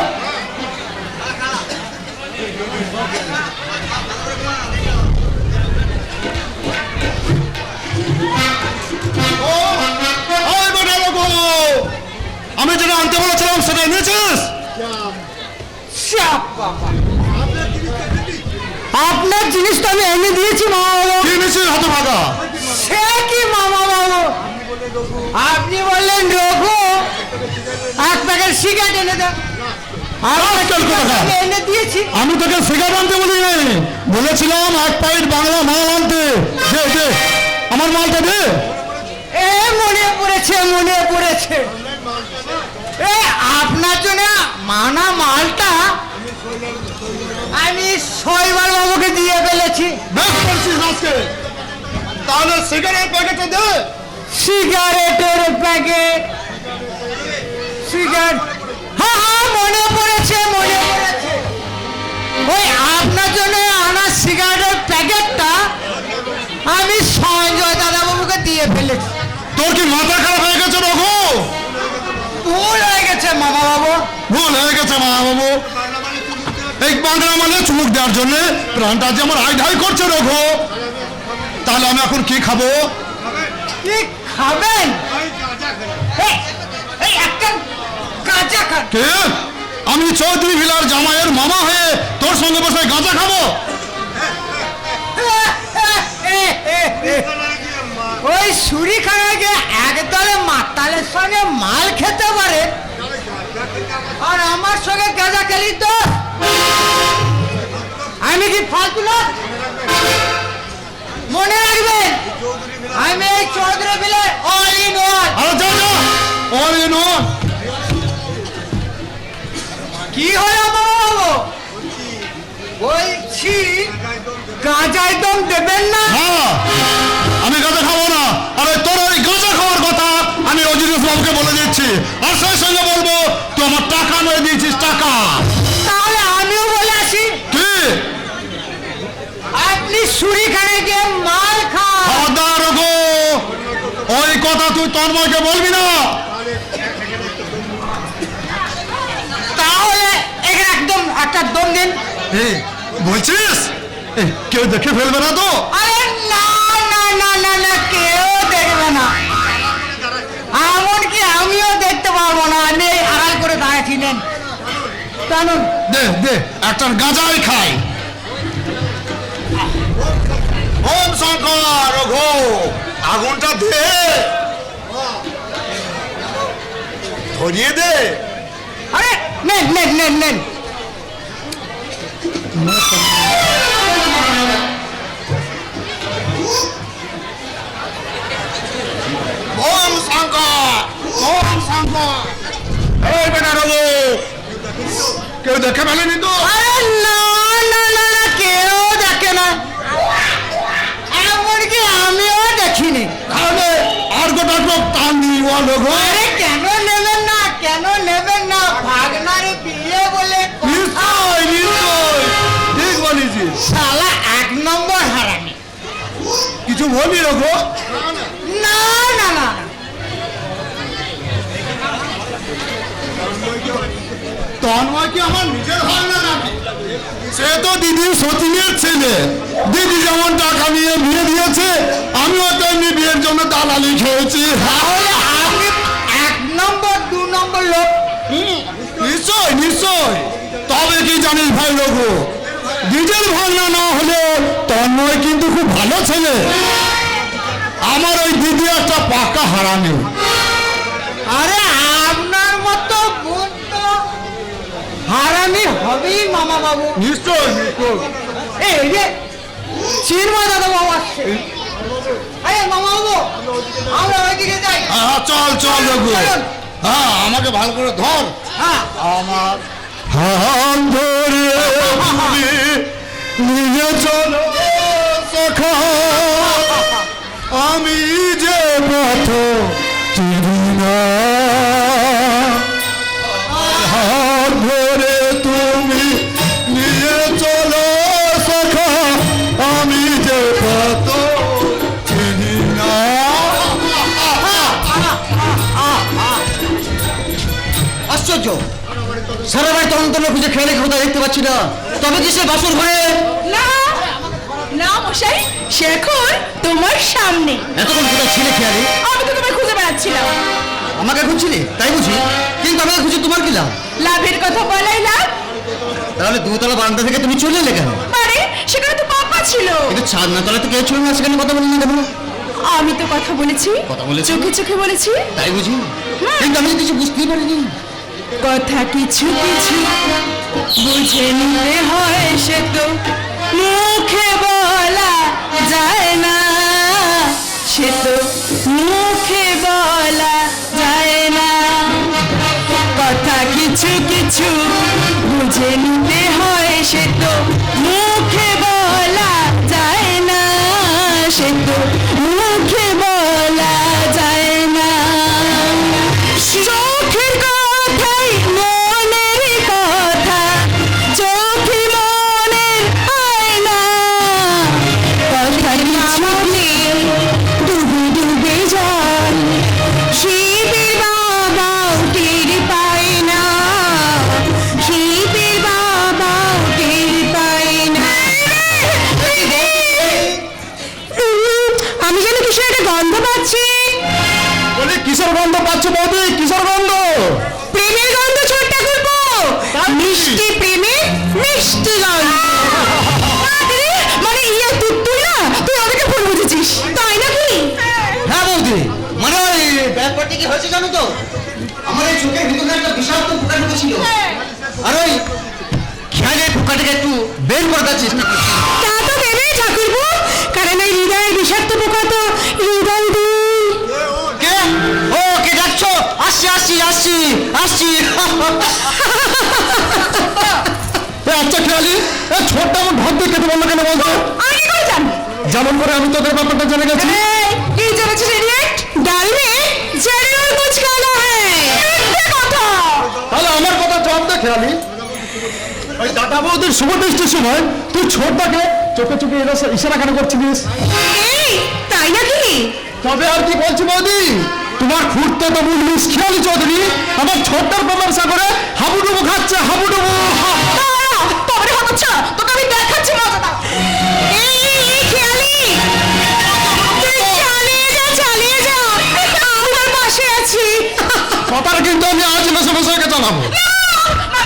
আমি যেটা আনতে বলেছিলাম সেটা এনেছিস আপনার জিনিস তো আমি এনে দিয়েছি মামা বাবু কি এনেছিস হাতে ভাগা সে কি মামা বাবু আপনি বললেন রঘু এক প্যাকেট সিগারেট এনে দেন এনে দিয়েছি আমি তোকে সিগারেট আনতে বলি বলেছিলাম এক প্যাকেট বাংলা মাল আনতে দে দে আমার মালটা দে এ মনে পড়েছে এ আপনার জন্য মানা মালটা আমি শৈবাল বাবুকে দিয়ে ফেলেছি বেশ করছিস আজকে তাহলে সিগারেট প্যাকেটটা দে সিগারেটের প্যাকেট সিগারেট হ্যাঁ হ্যাঁ মনে পড়েছে ওই আপনার জন্য আনা সিগারেটের প্যাকেটটা আমি সঞ্জয় দাদাবাবুকে দিয়ে ফেলেছি তোর কি মাথা খারাপ হয়ে গেছে রঘু ভুল হয়ে গেছে মামা বাবু ভুল হয়ে গেছে মা বাবু এই বাংলা মানে চুমুক দেওয়ার জন্য প্রাণটা যে আমার হাই ঢাই করছে রঘু তাহলে আমি এখন কি খাবো কি খাবেন এই একটা কাঁচা খান কে আমি চৌধুরী ভিলার জামাইয়ের মামা হয়ে তোর সঙ্গে বসে গাঁজা খাবো ওই সুরি খানাকে একদলে মাতালের সঙ্গে মাল খেতে পারে আর আমার সঙ্গে গাঁজা খেলি তো আমি কি ফালতু না মনে রাখবেন আমি এই চৌধুরী বিলে অল ইন ওয়ান আরে যা যা অল ইন ওয়ান কি হলো মামা বাবু বলছি গাঁজায় দম দেবেন না হ্যাঁ আমি গাঁজা খাবো না আরে তোর ওই গাঁজা খাওয়ার কথা আমি অজিতেশ বাবুকে বলে দিচ্ছি আর সেই সঙ্গে বলবো তুই আমার টাকা মেরে দিয়েছিস টাকা তাহলে আমিও বলে আসি কি আপনি সুরি খানে গিয়ে মাল খান খবরদার রঘু ওই কথা তুই তন্ময়কে বলবি না তাহলে এখানে একদম একটা দম দিন বলছিস কেউ দেখে ফেলবে না তো আরে না না না না না কেউ দেখবে না এমনকি আমিও দেখতে পারবো না আমি আড়াল করে দাঁড়িয়ে নেন কেন দে দে একটা গাঁজাই খাই। ওম শঙ্কর রঘু, আগুনটা দে, ধরিয়ে দে। আরে নেন নেন নেন নেন। ওম শঙ্কর, ওম শঙ্কর। এই বেটা রঘু, কেউ দেখে ফেলেনি তো? আরে না না না না, কেউ দেখে না, এমনকি আমিও দেখিনি। তাহলে আর গোটা টান দিই ও রঘু। আরে কেন নেবেন না, কেন নেবেন না, ভাগনারে বিয়ে বলে কথা। নিশ্চয় নিশ্চয়, ঠিক বলেছিস। শালা 1 নম্বর হারামি। কিছু বলবি রঘু? না না না, তন্ময় কি আমার নিজের ভাবনা নাকি? সে তো দিদি সতীনের ছেলে। দিদি যেমন টাকা নিয়ে বিয়ে দিয়েছে, আমিও তেমনি বিয়ের জন্য দালালি খেয়েছি। তাহলে আপনি 1 নম্বর 2 নম্বর লোক। নিশ্চয় নিশ্চয়। তবে কি জানিস ভাই রঘু, নিজের ভাবনা না হলে তন্ময় কিন্তু খুব ভালো ছেলে। আমার ওই দিদি একটা পাকা হারামি। আরে আপনার মতো বোন তো হারামি হবেই মামা বাবু। নিশ্চয় নিশ্চয়। এই যে চিন্ময় দাদা বাবু আসছে। আরে মামা বাবু, আমরা ওইদিকে যাই। হ্যাঁ চল চল রঘু। চলুন। হ্যাঁ আমাকে ভালো করে ধর। হ্যাঁ আমার হাত ধরে তুমি নিয়ে চলো সখা, আমি যে পথ চিনি না। হাত ধরে তুমি নিয়ে চলো সখা, আমি যে পথ চিনি না। আশ্চর্য, সারা বাড়ি তন্ন খুঁজে খেয়ালে কোথাও দেখতে পাচ্ছি না। তবে কি সে বাসর ঘরে? না না মশাই, সে এখন তোমার সামনে। এতক্ষণ কোথায় ছিলে খেয়ালে? আমি তো তোমায় খুঁজে বেড়াচ্ছিলাম। আমাকে খুঁজছিলে তাই বুঝি? কিন্তু আমাকে খুঁজে তোমার কি লাভ? লাভের কথা বলাই লাভ। তাহলে 2তলা বারান্দা থেকে তুমি চলে এলে কেন? মানে সেখানে তো পাপা ছিল। কিন্তু ছাদ না তলা তো কেউ ছিল না, সেখানে কথা বলি না কেন? আমি তো কথা বলেছি, কথা বলেছি? চোখে চোখে বলেছি। তাই বুঝি? কিন্তু আমি তো কিছু বুঝতেই পারিনি। কথা কিছু কিছু বুঝে নিতে হয়, সে তো মুখে বলা যায় না, সে তো মুখে বলা যায় না। কথা কিছু কিছু বুঝে নিতে হয়, সে তো মুখে বলা যায় না, সে তো মুখে বলা যায় না। চোখের কথাই মনের কথা, চোখে মনের আয়না। কথা কিছু ডুবে ডুবে যায়, শিবের বাবাও টের পায় না, শিবের বাবাও টের পায় না। আমি যেন কিসের একটা গন্ধ পাচ্ছি। বলে কিশোর গন্ধ পাচ্ছ বৌদি? কিশোর গন্ধ? প্রেমের গন্ধ ছোট্টা করবো, মিষ্টি প্রেমের মিষ্টি গন্ধ। আরে, মানে ইয়ে তুই না, তুই আমাকে ভুল বুঝেছিস তাই নাকি? হ্যাঁ বৌদি, মানে ওই ব্যাপারটা কি হয়েছে জানো তো? আমার এই চোখের ভিতরে একটা বিষাক্ত পোকা ঢুকেছিল, আর ওই খেয়ালের পোকাটাকে একটু বের করার চেষ্টা করছি। তা তো দেবে ঠাকুরপো, কারণ এই হৃদয়ের বিষাক্ত পোকা তো হৃদয় দিই। কে? ও কে যাচ্ছো? আসছি আসছি আসছি আসছি। আচ্ছা খেয়ালি, ছোট্ট আমার ভাব দিয়ে কেটে বললো কেন বলতো? আমি কি করে জানবো? যেমন করে আমি তোদের ব্যাপারটা জেনে গেছি। এই, কি জেনেছিস ইডিয়েট? ডাল মে জারিওর কুছ খানা হ্যায়। মিথ্যে কথা। তাহলে আমার কথা জবাব দে খেয়ালি। ওই দাদা বৌদির শুভ দৃষ্টির সময় তুই ছোটটাকে চোখে চোখে ইশারা কেন করছিলিস? এই, তাই নাকি? তবে আর কি বলছি বৌদি, তোমার খুঁড়তে তো বুঝলিস খেয়ালি চৌধুরী আমার ছোট্টার প্রশংসা করে হাবুডুবু খাচ্ছে, হাবুডুবু। দাঁড়া, তবে হচ্ছে তোকে আমি দেখাচ্ছি মজাটা। এই খেয়ালি, তুই চালিয়ে যা, আমার পাশে আছি। কথাটা কিন্তু আমি আজ বসে বসে জানাবো। না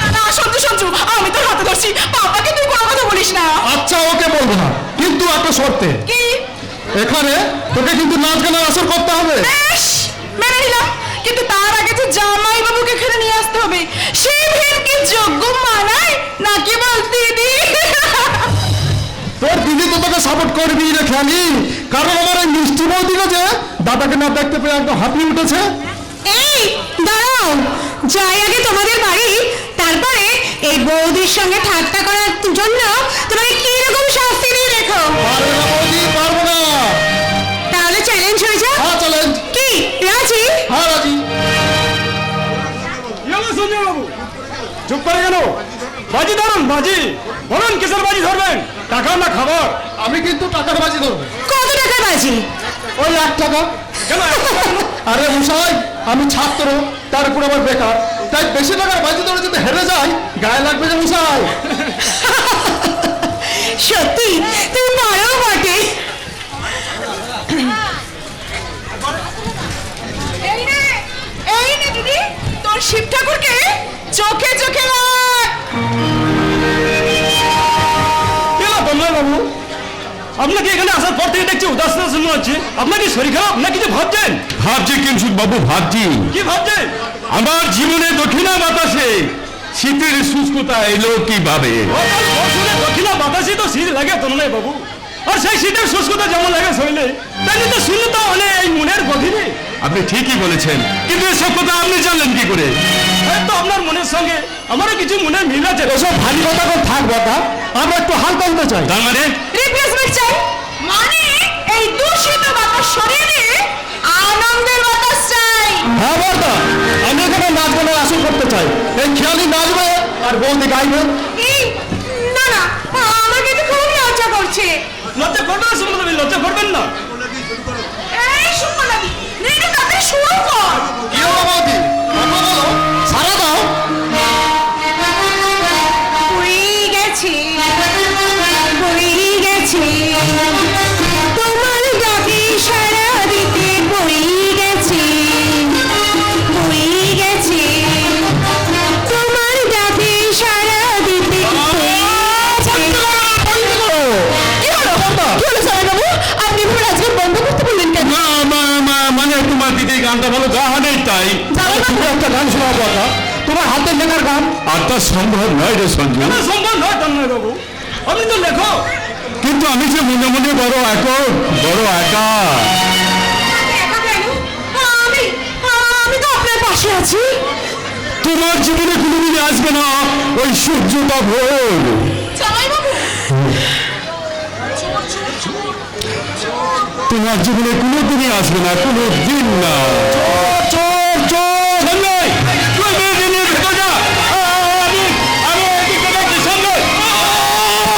না না, সহ্য সহ্য একটা শর্তে। কি? এখানে তোকে কিন্তু নাচ গানের আসর করতে হবে। বেশ, মেনে নিলাম, কিন্তু তার আগে যে জামাই বাবুকে এখানে নিয়ে আসতে হবে। সেই ভিড় কি যোগ্য মানায় নাকি বল দিদি? তোর দিদি তো তোকে সাপোর্ট করবি রে খেয়ালি, কারণ আমার এই মিষ্টি বৌদিকে যে দাদাকে না দেখতে পেয়ে একদম হাঁপিয়ে উঠেছে। এই দাঁড়াও, যাই আগে তোমাদের বাড়ি, তারপরে এই বৌদির সঙ্গে ঠাট্টা করার জন্য তোমাকে কি রকম শাস্তি দিয়ে রেখো। পারবে না বৌদি, পারবো না। তাহলে চ্যালেঞ্জ হয়ে যা। হ্যাঁ চ্যালেঞ্জ। কি রাজি? হ্যাঁ রাজি। সঞ্জয় বাবু চুপ করে গেল। বাজি ধরুন, বাজি বলুন, কিসের বাজি ধরবেন? টাকা না খাবার? আমি কিন্তু টাকার বাজি ধরবো। কত টাকা বাজি? ওই 1 টাকা। কেন? আরে মশাই, আমি ছাত্র, তার উপর আবার বেকার, তাই বেশি টাকার বাজি ধরে যদি হেরে যাই গায়ে লাগবে যে মশাই। সত্যি তুমি পারো বটে। এই নে দিদি, তোর শিব ঠাকুরকে চোখে চোখে রাখ। তন্ময় বাবু, আপনাকে এখানে আসার পর থেকে দেখছি উদাস মনে হচ্ছে। আপনার কি শরীর খারাপ না কিছু ভাবছেন? ভাবছি কিংসুক বাবু, ভাবছি কি ভাবছেন? আমার জীবনে দক্ষিণা বাতাসে শীতের শুষ্কতা এলো কিভাবে। দক্ষিণা বাতাসে তো শীত লাগে তন্ময় বাবু, আর সেই শীতের শুষ্কতা যেমন লাগে শরীরে, তেমনি তো শূন্যতা হলে এই মনের গভীরে। আপনি ঠিকই বলেছেন, কিন্তু এসব কথা আপনি জানলেন কি করে? হয়তো আপনার মনের সঙ্গে আমারও কিছু মনে মিল আছে। ওসব ভারী কথা করে থাক বাবা, আমরা একটু হালকা হতে চাই। তার মানে রিপ্লেসমেন্ট চাই, মানে এই দূষিত বাতাস সরিয়ে দিয়ে আনন্দের বাতাস চাই। হ্যাঁ বর্দা, আমি এখানে নাচ গানের আসর করতে চাই। এই খেয়ালি নাচবে আর বৌদি গাইবে। এই না না, আমার কিন্তু খুব লজ্জা করছে। লজ্জা করবেন না সুমন দেবী, লজ্জা করবেন না। এই শুনবো না, রেডি তাড়াতাড়ি শুরু কর। কি হলো বৌদি, কথা বলো, সারা দাও। পুড়ে গেছে, পুড়ে গেছে, তোমার ডাকে সারা দিতে পুড়ে গেছে, পুড়ে গেছে, তোমার ডাকে সারা দিতে পুড়ে গেছে। কি হলো? কি হলো সারাবাবু? আপনি এভাবে নাচ গান বন্ধ করতে বললেন কেন? মানে তোমার দিদি গানটা ভালো গাওয়া নেই তাই। তুমি একটা গান শোনাও বর্দা, তোমার হাতের লেখার গান। আর তা সম্ভব নয় রে সঞ্জু, না, সম্ভব নয় তন্ময় বাবু, আপনি তো লেখো। কিন্তু আমি যে মনে মনে বড় একক, বড় একা। একা কেন? আমি তো আপনার পাশে আছি। তোমার জীবনে কোনোদিন আসবে না ওই সূর্যটা ভোর। জামাইবাবু, তোমার জীবনে কোনোদিনই আসবে না, কোনো দিন না। চোর চোর সঞ্জয়, তুই মেয়েকে নিয়ে ভেতর যা। আমি এদিকে যাচ্ছি সঞ্জয়।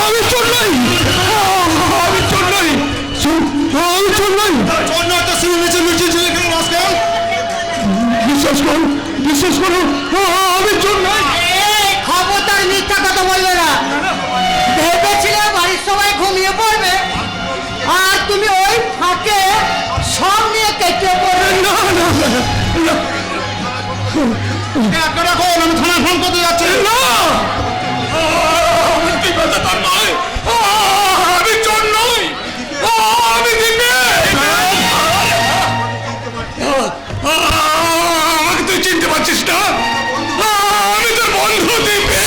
আমি চোর নই, আমি চোর নই, আমি চোর নই। বিশ্বাস করো, বিশ্বাস করো, আমি চোর নই। খবরদার মিথ্যা কথা বলবে না। ভেবেছিলে বাড়ির সবাই ঘুমিয়ে পড়বে আর তুমি ওই ফাঁকে সব নিয়ে কেটে পড়বে। না না না, আপনারা কোন, আমি থানায় ফোন করতে যাচ্ছি। না, কি কথা তার নয়, আমি চোর নই, আমি দিবে। আমাকে তুই চিনতে পারছিস না, আমি তোর বন্ধু দিবে।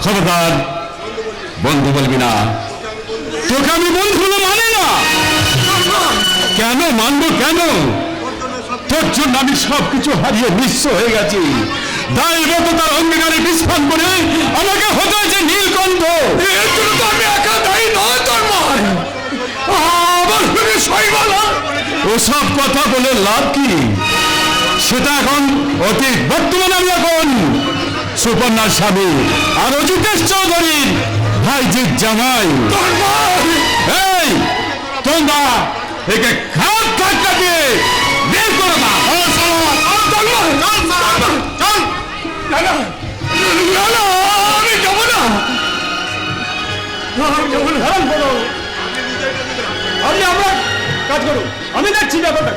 খবরদার, বন্ধু বলবি না, তোকে আমি বন্ধু বলে মানে না। কেন মানবো, কেন? তোর জন্য আমি সবকিছু হারিয়ে নিঃস্ব হয়ে গেছি। দায়বদ্ধ তার অঙ্গীকারে বিস্ফোরণ করে আমাকে হতে হয়েছে নীলকণ্ঠ। এর জন্য তো আমি একা দায়ী নয়, তোর নয়, আমার ফিরে সইবালা। ওসব কথা বলে লাভ কি? সেটা এখন অতীত। বর্তমানে আমি এখন সুপর্ণার স্বামী আর অজিতেশ চৌধুরীর ভাইজির জামাই। এই তোমরা একে খাট খাটটা দিয়ে বের করো না। আমি যাবো না, আপনি আমরা কাজ করুন, আমি দেখছি ব্যাপারটা।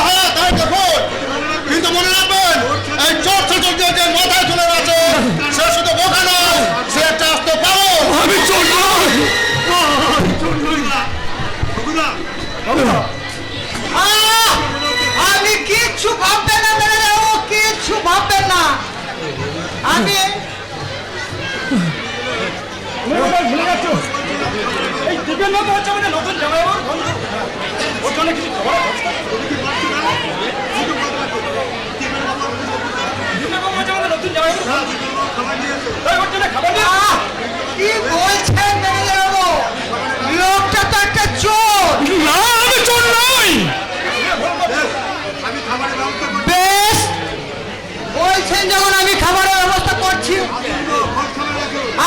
হ্যাঁ তাই দেখুন, কিন্তু মনে রাখবেন এই চোর ছোট যে মাথায় চলে গেছে সে শুধু বোকা নয়, সে একটা আস্ত পাগল। আমি চোর নই। থাকে। ভুলে যাচ্ছ এই দীপের মতো হচ্ছে আমাদের নতুন জামাইবাবুর বন্ধু। ওর জন্য কিছু খাবার নতুন জামাইবাবু ওর জন্য খাবার নিয়ে কি বলছেন ম্যানেজারবাবু? লোকটা তো একটা চোর। না আমি চোর নই। বেশ, বলছেন যখন আমি খাবারের ব্যবস্থা করছি।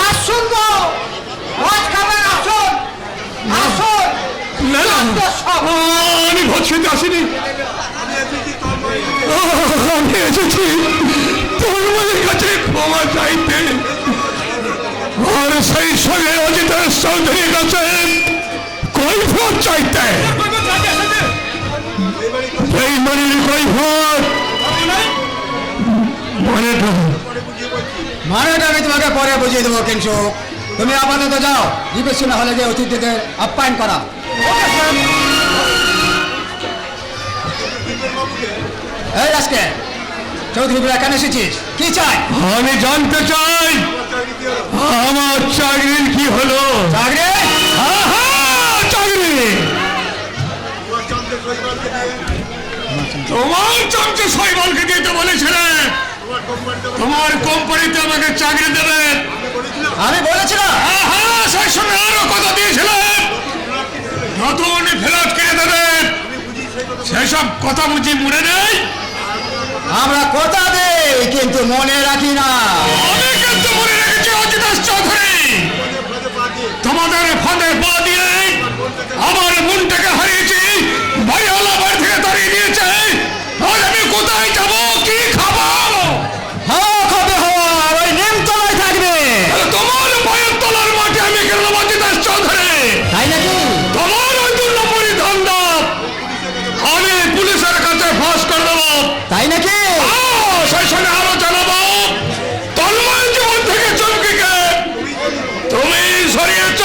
আসুন গো, ভোজ খাবেন, আসুন আসুন। না না আমি ভোজ খেতে আসিনি। আমি এসেছি তোমাদের কাছে ক্ষমা চাইতে আর সেই সঙ্গে অজিতের চৌধুরীর কাছে কৈফিয়ত চাইতে। এই মনির কৈফিয়ত মানেটা আমি তোমাকে পরে বুঝিয়ে দেবো, কিন্তু তুমি আপাতত যাও বিবেচনা হলে যে অতিথিদের আপ্যায়ন করা। এই আজকে চৌধুরী বলে কেন এসেছিস? কি চাই? আমি জানতে চাই আমার চাকরির কি হলো। চাকরি? আহা, চাকরি তোমার চমচে শৈবালকে দিতে বলেছিলেন তোমার কোম্পানিতে আমাকে চাকরি দেবেন। আমি বলেছিলাম। আহা, সেই সঙ্গে আরো কথা দিয়েছিলেন নতুন ফ্ল্যাট কিনে দেবেন। সেসব কথা বুঝি মনে নেই? আমরা কথা দেই কিন্তু মনে রাখি না। আমি কিন্তু মনে রেখেছি অজিত চৌধুরী তোমাদের ফাঁদে পা দিয়ে আমার মনটাকে হারিয়েছি, বাড়িওয়ালা বাড়ি থেকে তাড়িয়ে দিয়েছে। আজ আমি কোথায় যাব, কি খাবো? হাওয়া খাবে হাওয়া, ওই নিমতলায় থাকবে। তোমার পায়ের তলার মাঠে আমি কেন অজিত চৌধুরী? তাই নাকি? তোমার ওই 2 নম্বরই ধান্দা আমি পুলিশের কাছে ফাঁস করে দেবো। তাই নাকি? সেই সঙ্গে আরো জানাবো তন্ময় জীবন থেকে চমকিকে তুমি সরিয়েছ।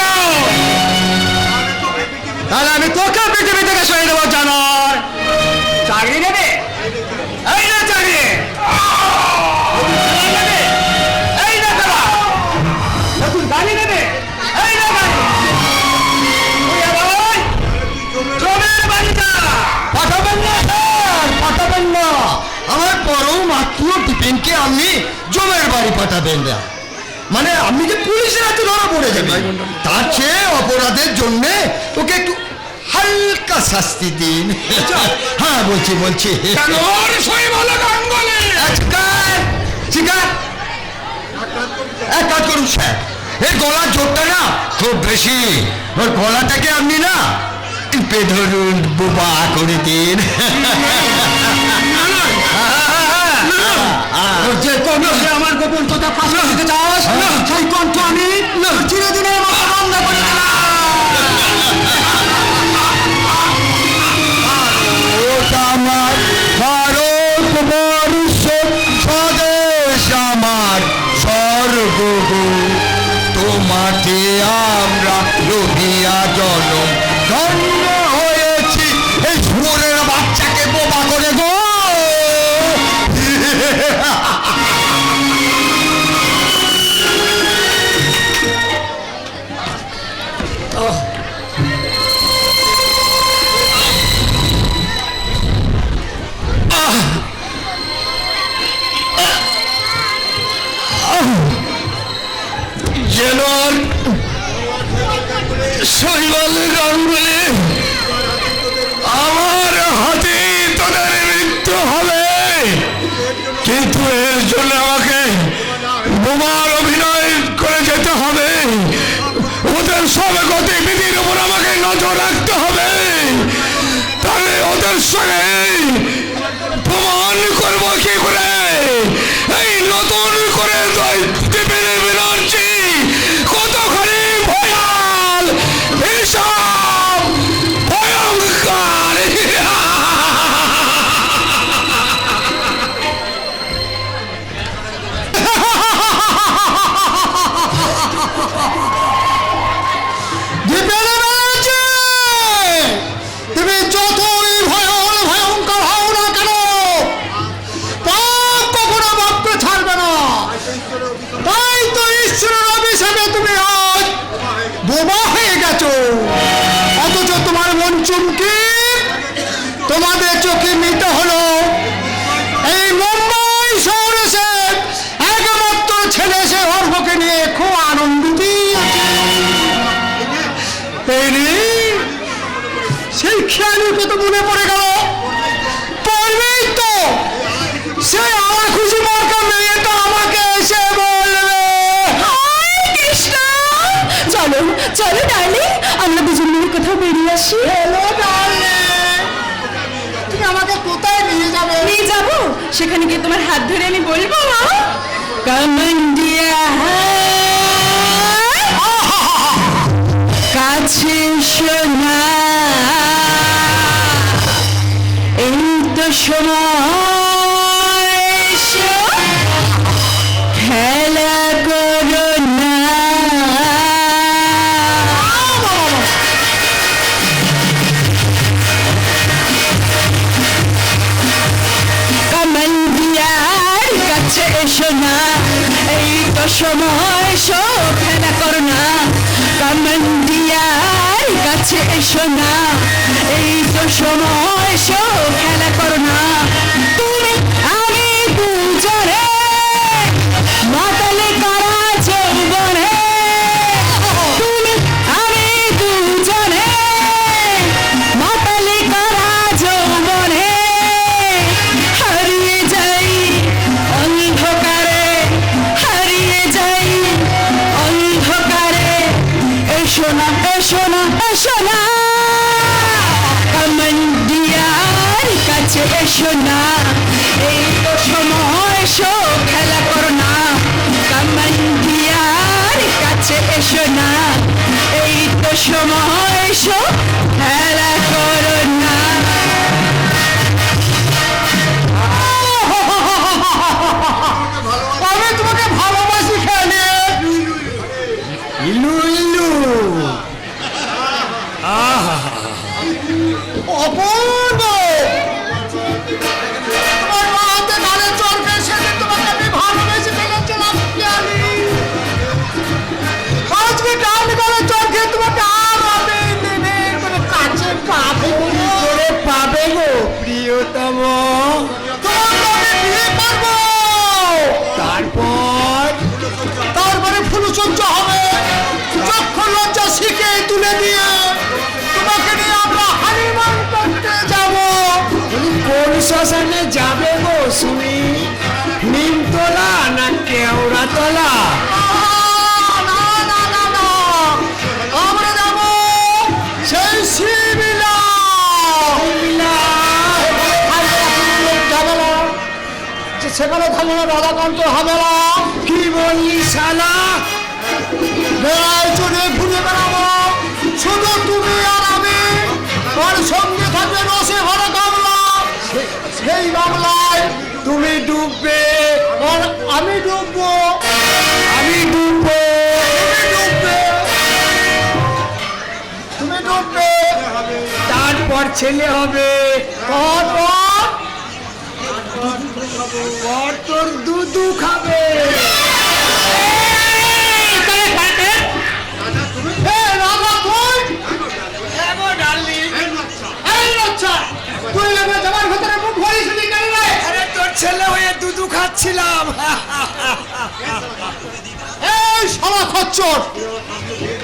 তাহলে আমি তোকে পৃথিবী থেকে সরিয়ে দেবো জানোয়ার। চাকরি নেবে? এই না চাকরি। এই না খেলা। নতুন গাড়ি নেবে? এই না গাড়ি। বুঝে ভাই, জমির বাড়িটা পাঠাবেন না স্যার, পাঠাবেন না। আমার পরম আত্মীয় টিফিনকে আপনি জমের বাড়ি পাঠাবেন না, মানে আপনি যে পুলিশের হাতে ধরা পড়ে যাবেন। তার চেয়ে অপরাধের জন্য ওকে একটু হালকা শাস্তি দিন। হ্যাঁ বলছি কেন ওর শৈবাল গাঙ্গুলি? এক কাজ করুন স্যার, এর গলার জোরটা না খুব বেশি, ওর গলাটাকে আপনি না টিপে ধরুন, বোবা করে দিন। যে কণ্ঠে আমার গোপন কথা ফাঁস দিতে চাস, সেই কণ্ঠ আমি চিরদিনের মতো বন্ধ করে দিলাম। ওটা আমার ভারতবর্ষ, স্বদেশ আমার স্বর্গ, তোমাকে আমরা লোভিয়া জনম ধন্য হয়েছি। এই শুয়োরের বাচ্চাকে বোবা করে গো। যেন শৈবাল গাঙ্গুলি আমার হাতে তোদের মৃত্যু হবে, কিন্তু এর জন্য আমাকে বোমার অভিনয় করে যেতে হবে। ওদের সব গতিবিধির উপর আমাকে নজর রাখতে হবে, তাহলে ওদের সঙ্গে প্রমাণ করবো কি করে এই নতুন করে বেরোচ্ছি কতখানি ভয়াল হিসাব ভয়ঙ্কর। তুমি যতই ভয়ঙ্কর হও না কেন, পাপ কখনো বাপকে ছাড়বে না। খেয়ালের কত মনে পড়ে গেল। পড়বেই তো, সে আমার খুশি মার্কা মেয়েটা আমাকে এসে বলবে। হায় কৃষ্ণ, চলো চলো ডার্লিং, আমরা দুজন মিলে কোথাও বেরিয়ে আসি। হ্যালো ডার্লিং, তুমি আমাকে কোথায় নিয়ে যাবে? নিয়ে যাবো, সেখানে গিয়ে তোমার হাত ধরে আমি বলবো কামান্ডিয়া কাছে শোনা, এই তো সময় এসো, খেলা করো না। কামান্ডিয়ার কাছে এসো না, এই তো সময় এসো, খেলা করো না। কামান্ডিয়ার কাছে এসো না, এই তো সময় এসো, খেলা করো না। তুমি আমি দুজনে মাতালে করা যৌবনে, তুমি আমি দুজনে মাতালে করা যৌবনে, হারিয়ে যাই অন্ধকারে, হারিয়ে যাই অন্ধকারে। এসো না এসো না এসো না, কামান্ডিয়ার কাছে এসো না, এই তো সময় এসো, খেলা করো না। কামান্ডিয়ার কাছে এসো না, এই তো সময় এসো, খেলা করো না। আমি তোমাকে ভালোবাসি খেলে। ইলু ইলু, অপূর্ব, তোমার মা হাতে গালে চড়কে সেদিন তোমাকে আমি ভালোবেসে ফেলেছিলাম খেয়ালি। আজকে ডান গালে চড়কে তোমাকে আর আমি নেবে করে কাছে পাবে করে পাবে গো প্রিয়তম। তোমার নামে বিয়ে করবো, তারপরে ফুলসজ্জা হবে, চক্ষ লজ্জা শিখে তুলে দিয়ে তোমাকে নিয়ে আমরা হানিমুন করতে যাব। কোন শ্মশানে যাবে গো শুনি, নিমতলা না কেওড়াতলা? আমরা যাব সেই শিবিলা। সেখানে থাকবে রাধাকান্ত হামেলা। কি বললি শালা? বেড়ায় চড়ে ঘুরে বেড়াবো শুধু তুমি আর আমি, আর সঙ্গে থাকবে রসে ভরা গামলা। সেই গামলায় তুমি ডুববে আর আমি ডুববো, আমি ডুববো, তুমি ডুববে, তারপর ছেলে হবে, তারপর তোর দুধু খাবে। তোর ছেলে হয়ে দুধু খাচ্ছিলাম। এই শালা খচ্চর,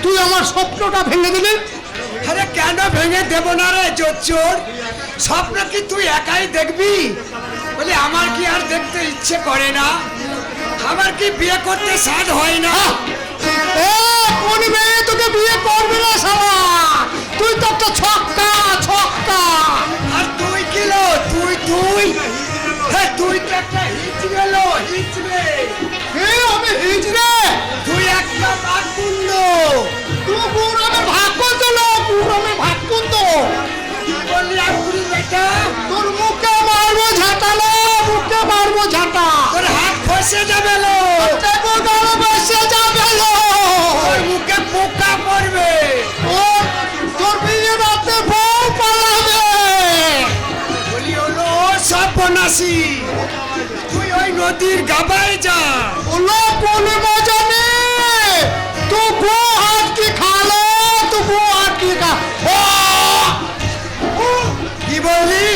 তুই আমার স্বপ্নটা ভেঙে দিলি। আরে কেন ভেঙে দেব না রে জোচ্চোর, স্বপ্ন কি তুই একাই দেখবি? বলে আমার কি আর দেখতে ইচ্ছে করে না? আমার কি বিয়ে করতে সাধ হয় না? কোন মেয়ে তোকে বিয়ে করবে না শালা? তুই তো একটা ছক্কা ছক্কা। আর তুই কি লো? তুই হ্যাঁ তুই তো একটা হিজড়ে লো, হিজড়ে। আমি হিজড়ে? তুই একটা ভাগকুন্দ। তুই পুরমের ভাগকুন্দ লো, পুরমের ভাগকুন্দ। কি বললি আগুরি বেটা? তোর মুখে মারবো ঝাঁটা লো, মুখে মারবো ঝাঁটা। তোর হাত ফসে যাবে লো, ফসে যাবে লো, তোর মুখে পোকা পড়বে। তোর বিয়ে রাতে বউ পালাবে। বলি হলো সর্বনাশী, তুই ওই নদীর গাবায় যা। ওলো কোনে মজা নেই, তু গো হাত কি খালো, তু গো হাত কি খা। কি বললি?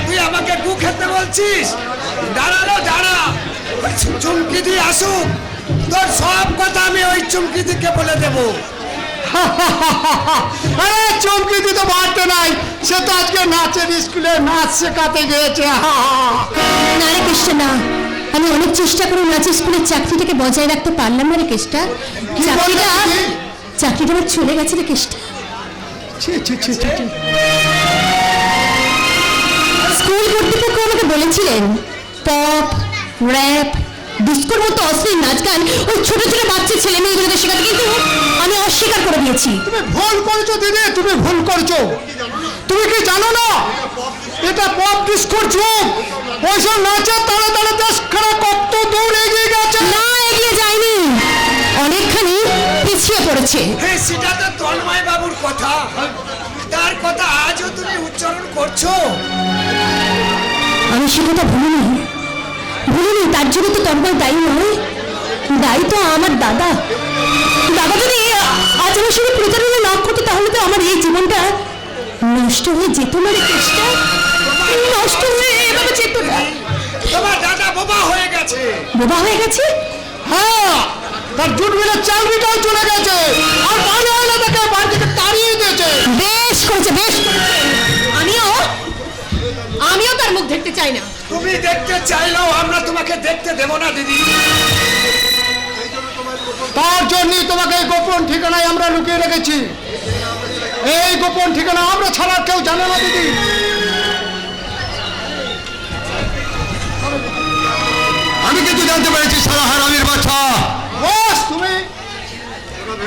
তুই আমাকে গু খেতে বলছিস? দাঁড়ালো দাঁড়া, চুমকি দিয়ে আসুক, তোর সব কথা আমি ওই চুমকি দিকে বলে দেব। আরে চমকি দিতে পারতে নাই, সে তো আজকে নাচের স্কুলে নাচ শেখাতে গিয়েছে। না রে কেষ্টা না, আমি অনেক চেষ্টা করে নাচের স্কুলের চাকরিটাকে বজায় রাখতে পারলাম না রে কেষ্টা। কি বললে তুমি? চাকরিটা আমার চলে গেছে রে কেষ্টা। ছি ছি ছি ছি ছি। স্কুল কর্তৃপক্ষ আমাকে বলেছিলেন পপ, র্যাপ, ডিস্কোর মতো অশ্লীল নাচ গান ওই ছোট ছোট বাচ্চা ছেলে মেয়েগুলোকে শেখাতে, কিন্তু আমি অস্বীকার করে দিয়েছি। তুমি ভুল করছো দিদি, তুমি ভুল করছো। তুমি কি জানো না এটা পপ ডিস্কোর যুগ? ওইসব নাচের তালে তালে দেশ খারাপ কত দূর এগিয়ে গেছে। না, এগিয়ে যায়নি, অনেকখানি পিছিয়ে পড়েছে। হ্যাঁ, সেটা তো তন্ময় বাবুর কথা, তার কথা আজও তুমি উচ্চারণ করছো। আমি সে কথা ভুলিনি, তার জন্য তো তন্ময় দায়ী নয়, দায়ী তো আমার দাদা। দাদা যদি আজ আমার সঙ্গে প্রচারণা না করতো তাহলে তো আমার এই জীবনটা নষ্ট হয়ে যেত না রে কেষ্টা, নষ্ট হয়ে এভাবে যেত না। তোমার দাদা বোবা হয়ে গেছে। বোবা হয়ে গেছে? হ্যাঁ, তার জুট মিলের চাকরিটাও চলে গেছে, আর বাড়ি হলে তাকে বাড়ি থেকে তাড়িয়ে দিয়েছে। বেশ করেছে, বেশ করেছে। আমিও তার মুখ দেখতে চাই না। তুমি দেখতে চাইলেও আমরা তোমাকে দেখতে দেব না দিদি। তার জন্যই তোমাকে এই গোপন ঠিকানায় আমরা লুকিয়ে রেখেছি। এই গোপন ঠিকানা আমরা ছাড়া কেউ জানে না দিদি। আমি কিন্তু জানতে পেরেছি সারা হারামির বাচ্চা। বস তুমি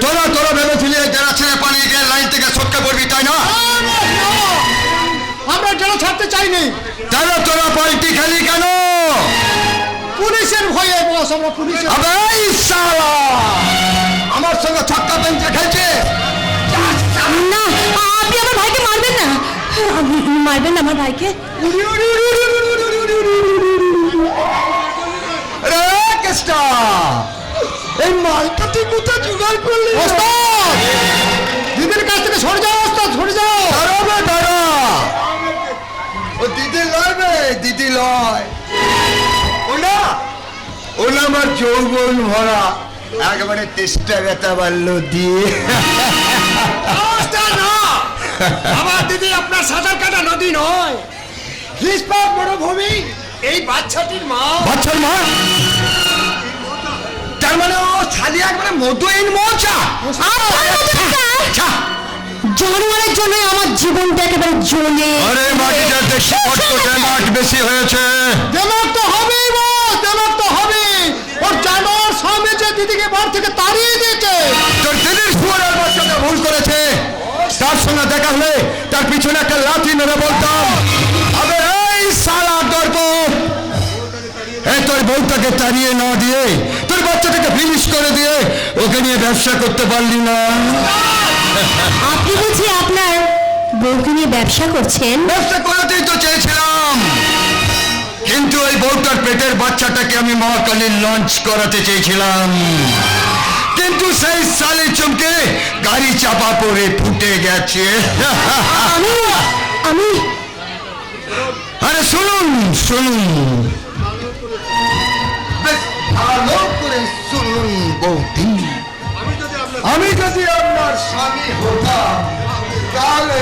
তোরা ভেবেছিলি যারা ছেলে পালিয়ে গিয়ে লাইন থেকে সটকে পড়বি, তাই না? আমরা যেন ছাড়তে চাইনি। তাহলে তোরা পাল্টি খেলি কেন? পুলিশের ভয়ে বস, আমরা পুলিশের। আবে এই শালা, আমার সঙ্গে ছক্কা পেঞ্চে খেলছে। না, আপনি আমার ভাইকে মারবেন না, মারবেন না আমার ভাইকে। রে কেষ্টা, এই মালটা তুই কোথায় জোগাড় করলি? ওস্তাদ, দিদির কাছ থেকে সরে যাও ওস্তাদ, সরে যাও। দাঁড়া, ও দিদি লয় বে, দিদি লয়। ও না আমার যৌবন ভরা একেবারে তেষ্টা ব্যথা বাড়লো দিয়ে। অবস্থা না, আমার দিদি আপনার সাঁতার কাটা নদী নয়, গ্রীষ্মের মরুভূমি। এই বাচ্চাটির মা। বাচ্চার মা? তার মানে ও ছালি একবারে মধুহীন মৌচা। জানোয়ারের জন্য আমার জীবনটা একেবারে জ্বলে। আরে মাটিটা দেখছি মাঠ বেশি হয়েছে। দেমাগ তো হবেই বস, দেমাগ তো হবেই। ওর জানোয়ার স্বামী যে দিদিকে বাড়ি থেকে তাড়িয়ে দিয়েছে। তোর দিদির শুয়ারের বাচ্চাটা ভুল করেছে। তার সঙ্গে দেখা হলে তার পিছনে একটা লাথি মেরে বলতাম, আবে এই শালা দর্পক, এই তোর বউটাকে তাড়িয়ে না দিয়ে তোর বাচ্চাটাকে ফিনিশ করে দিয়ে ওকে নিয়ে ব্যবসা করতে পারলি না। আপনি বুঝি আপনার বউকে নিয়ে ব্যবসা করছেন? ব্যবসা করাতেই তো চেয়েছিলাম, কিন্তু ওই বউটার পেটের বাচ্চাটাকে আমি মহাকালীর লঞ্চ করাতে চেয়েছিলাম, কিন্তু সেই সালে চমকে গাড়ি চাপা পড়ে ফুটে গেছে। আমি আরে শুনুন, বেশ ভালো করে শুনুন বৌদি, আমি যদি আপনার স্বামী হতাম তাহলে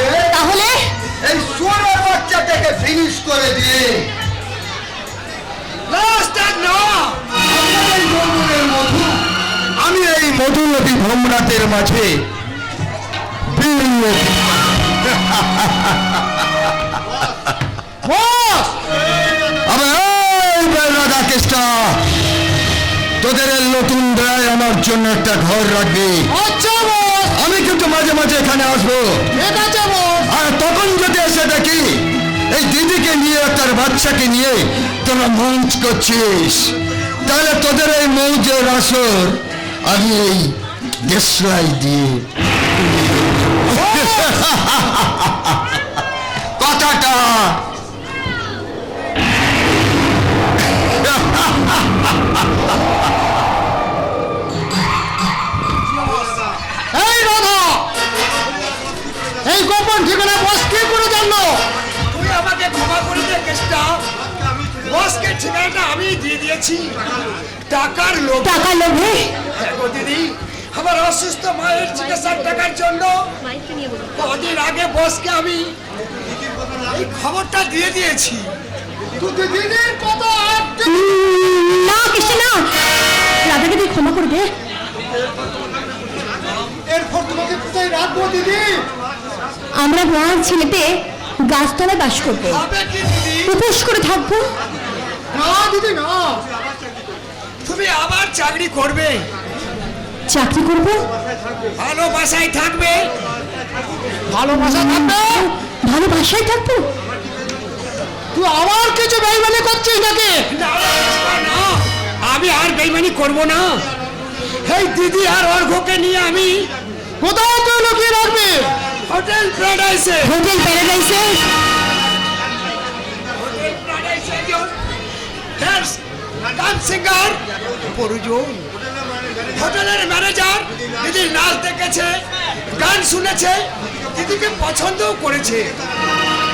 এই সোনার বাচ্চাটাকে ফিনিশ করে দিয়ে আমি এই মধুমতি ভ্রমরাতের মাঝে বিলিয়ে কেষ্টা, তোদের এই নতুন রায় আমার জন্য একটা ঘর রাখবি। আচ্ছা বস, আমি কিন্তু মাঝে মাঝে এখানে আসবো। ঠিক আছে বস। আর তখন যদি এসে দেখি এই দিদিকে নিয়ে তার বাচ্চাকে নিয়ে তোরা মঞ্চ করছিস, তাহলে তোদের এই মৌজের আসর আমি এই দেশলাই দিয়ে কথাটা এই রাধা, এই গোপন ঠিকানা বস কি করে জানলো? তুই আমাকে ক্ষমা করে দে কেষ্টা, বসকে ঠিকানাটা আমি দিয়ে দিয়েছি টাকার লোভ। টাকা লোভে? হ্যাঁ গো দিদি, আমার অসুস্থ মায়ের চিকিৎসার টাকার জন্য কদিন আগে বসকে আমি এই খবরটা দিয়ে দিয়েছি। তুই দিদির কথা না কৃষ্ণ না, রাধাকে তুই ক্ষমা করে দে। এরপর তোমাকে কোথায় রাখবো দিদি? আমরা মা ছেলেতে গাছতলায় বাস করবো, হবে কি দিদি? উপোস করে থাকবো। না দিদি না, তুমি আবার চাকরি করবে, চাকরি করবো, ভালোবাসায় থাকবে। ভালোবাসা থাকবে। ভালোবাসায় থাকবো। তুই আবার কিছু বেইমানি করছিস নাকি? না, না, আমি আর বেইমানি করব না। এই দিদি আর অর্ঘ্যকে নিয়ে আমি কোথাও তুই লুকিয়ে রাখবি? হোটেল প্যারাডাইসে হোটেল প্যারাডাইসে সিঙ্গার পরুজন হোটেলের ম্যানেজার দিদির নাচ দেখেছে, গান শুনেছে, দিদিকে পছন্দও করেছে।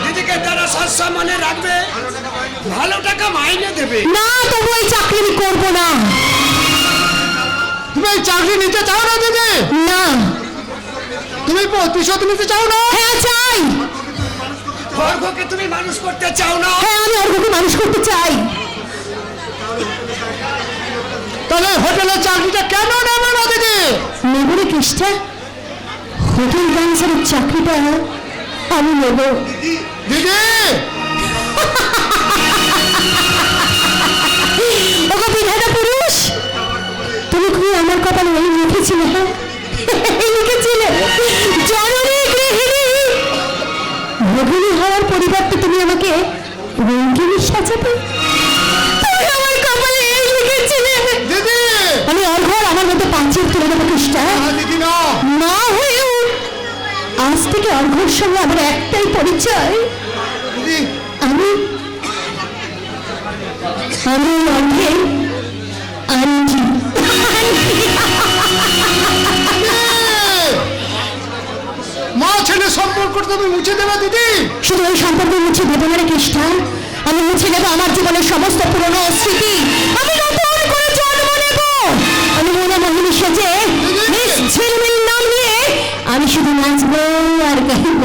দিদিকে তারা সৎসম্মানে রাখবে, ভালো টাকা মাইনে দেবে। না, তবু এই চাকরি আমি করবো না। তুমি এই চাকরি নিতে চাও না দিদি? না। তুমি প্রতিশোধ নিতে চাও না? হ্যাঁ চাই। অর্ঘ্যকে তুমি মানুষ করতে চাও না? হ্যাঁ, আমি অর্ঘ্যকে মানুষ করতে চাই। তাহলে হোটেলের চাকরিটা কেন নেবে না দিদি? নেব রে কৃষ্ণ, হোটেল ম্যানেজারের চাকরিটা আমি নেব। দিদি ওগো বিধাতা পুরুষ, তুমি কি আমার কপালে এই লিখেছিলে? হ্যাঁ, এই লিখেছিলে জননী গৃহিণী। ভগিনী হওয়ার পরিবর্তে তুমি আমাকে রঙ্গিনী সাজাবে। তুমি আমার কপালে এই লিখেছিলে। দিদি আমি অর্ঘ্য আমার মধ্যে পাঞ্চের তুলে দেবো কৃষ্ণ। দিদি না, না হয়েও আজ থেকে অর্ঘ্যর সঙ্গে আমার একটাই পরিচয়। দিদি আমি অর্ঘ্যে আন্টি। মা ছেলে সম্পর্কটা তুমি মুছে দেবে দিদি? শুধু ওই সম্পর্ক মুছে দেবো না রে কৃষ্ণ, আমি মুছে দেবো আমার জীবনের সমস্ত পুরনো স্মৃতি। আমি নতুন করে জন্ম নেব। আমি মনে মোহিনী সেজে ঝিলমিল নাম নিয়ে আমি শুধু নাচবো আর গাইব,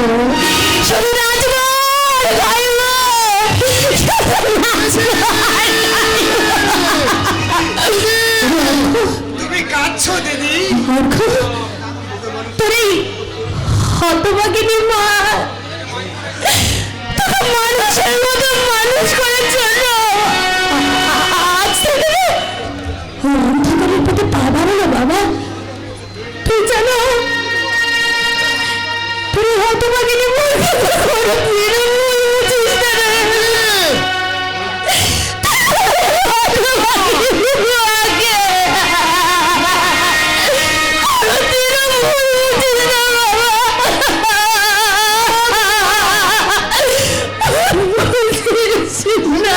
শুধু নাচবো আর গাইব, শুধু নাচবো আর গাইব। তুমি কাঁদছো দিদি? অর্ঘ্য, তোর এই হতভাগিনী মা তোকে মানুষের মতো মানুষ করেছিল, আজ থেকে অন্ধকারের পথে পা বাড়ালো বাবা। তুই জানো তোর এই হতভাগিনী মাকে কোনো বিরোধ বুঝিস না রে। হতভাগিনী মাকে কোনো বিরোধ বুঝিস না বাবা। বুঝিস না।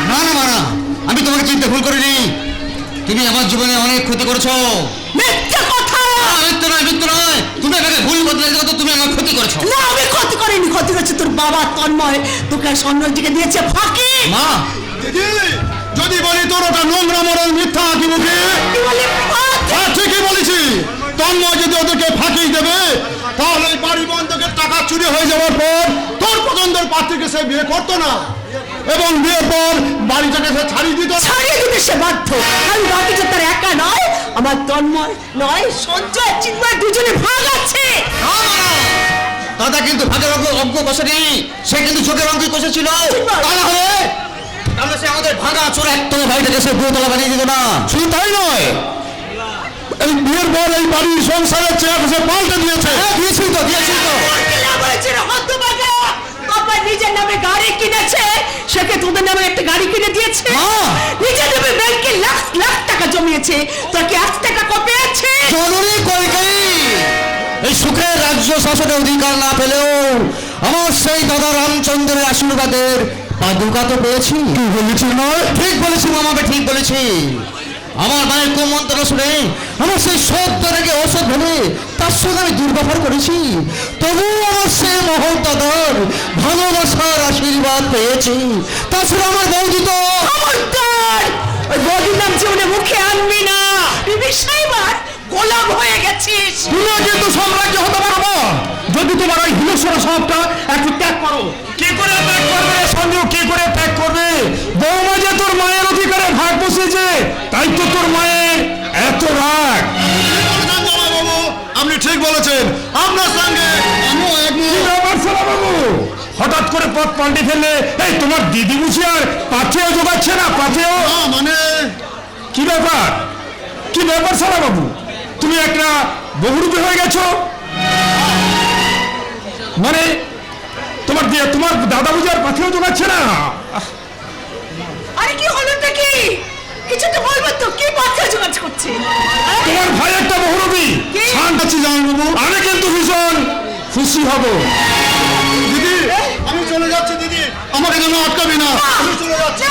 না না মা, না, আমি তোমাকে চিনতে ভুল করিনি। তুমি আমার জীবনে অনেক ক্ষতি করেছো। মিথ্যা কথা। মৃত্যু নয়, মৃত্যু নয়, তুমি আমাকে ভুল বদলে দিলে তো তুমি আমার ক্ষতি করেছো। না, আমি ক্ষতি করিনি, ক্ষতি করেছে তোর বাবা তন্ময়, তোকে স্বর্ণজিকে দিয়েছে ফাঁকি। মা দিদি যদি বলি তোর ওটা নোংরা মরল মিথ্যা কি মুখে? কি বলে ফাঁকি? হ্যাঁ, ঠিকই বলেছি। তন্ময় যদি ওদেরকে ফাঁকি দেবে তাহলে এই বাড়ি বন্ধকের টাকা চুরি হয়ে যাওয়ার পর তোর পছন্দের পাত্রীকে সে বিয়ে করতো না, এবং বিয়ের পর বাড়িটাকে সে ছাড়িয়ে দিত না। ছাড়িয়ে দিতে সে বাধ্য। আমি বাকি যে তার একা নয়, আমার তন্ময় নয়, সঞ্জয় চিন্ময় দুজনে ভাগ আছে। দাদা কিন্তু ভাগের অজ্ঞ বসেনি, সে কিন্তু চোখের অঙ্কে কষেছিল। তা না হলে তাহলে সে আমাদের ভাঙা চোর একতলা বাড়িটাকে সে দুতলা বানিয়ে দিত না। শুধু তাই নয়, এই বিয়ের পর এই বাড়ির সংসারের চেয়ার সে পাল্টে দিয়েছে। হ্যাঁ, দিয়েছিল তো, দিয়েছিল তো। বাবা নিজের নামে গাড়ি কিনেছে, সেকে তোদের নামে একটা গাড়ি কিনে দিয়েছে। নিজের নামে ব্যাংকে লাখ লাখ টাকা জমিয়েছে, তোকে 1 টাকা কবে আছে? জননী কইকেয়ী এই সুখের রাজ্য শাসনের অধিকার না পেলেও আমার সেই দাদা রামচন্দ্রের আশীর্বাদের পাদুকা তো পেয়েছি। কি বলেছি নয়? ঠিক বলেছি মামাকে, ঠিক বলেছি। আমার মায়ের কুমন্ত্র শুনে আমার সেই সত্যটাকে অসৎ ভেবে তার সঙ্গে আমি দুর্ব্যবহার করেছি, তবুও আমার সে মোহ আশীর্বাদ পেয়েছি, তাছাড়া আমার বৌদি তো খবরদার ওই বৌদির নাম জীবনে মুখে আনবি না। বিবি সাইবার গোলাম হয়ে গেছিস। তুমিও কিন্তু সাম্রাজ্য হতে পারবো যদি তোমার ওই হিংস্র স্বভাবটা একটু ত্যাগ করো। কি করে ত্যাগ করবে সঞ্জু, কি করে ত্যাগ করবে? বৌমা যে তোর মায়ের অধিকারে ভাগ বসেছে, তাই তো তোর মায়ের এত রাগ। আপনি ঠিক বলেছেন, আপনার সঙ্গে আমিও কি ব্যাপার সালা বাবু, হঠাৎ করে পথ পাল্টে ফেললে? এই তোমার দিদি বুঝি আর পাথেও জোগাচ্ছে না? পাথেও মানে কি ব্যাপার, কি ব্যাপার সালা বাবু, তুমি একটা বহুরূপী হয়ে গেছো? মানে তোমার দাদা বুঝি আর পাথেও জোগাচ্ছে না? আরে কি হলো কি? কিছু তো বলবো তো, কি বাচ্চা জোগাড় করছে? তোমার ভাই একটা বহুরূপী। কি? আছি জামাইবাবু। আমি কিন্তু ভীষণ খুশি হব। দিদি আমি চলে যাচ্ছি দিদি, আমাকে যেন আটকাবি না। আমি চলে যাচ্ছি।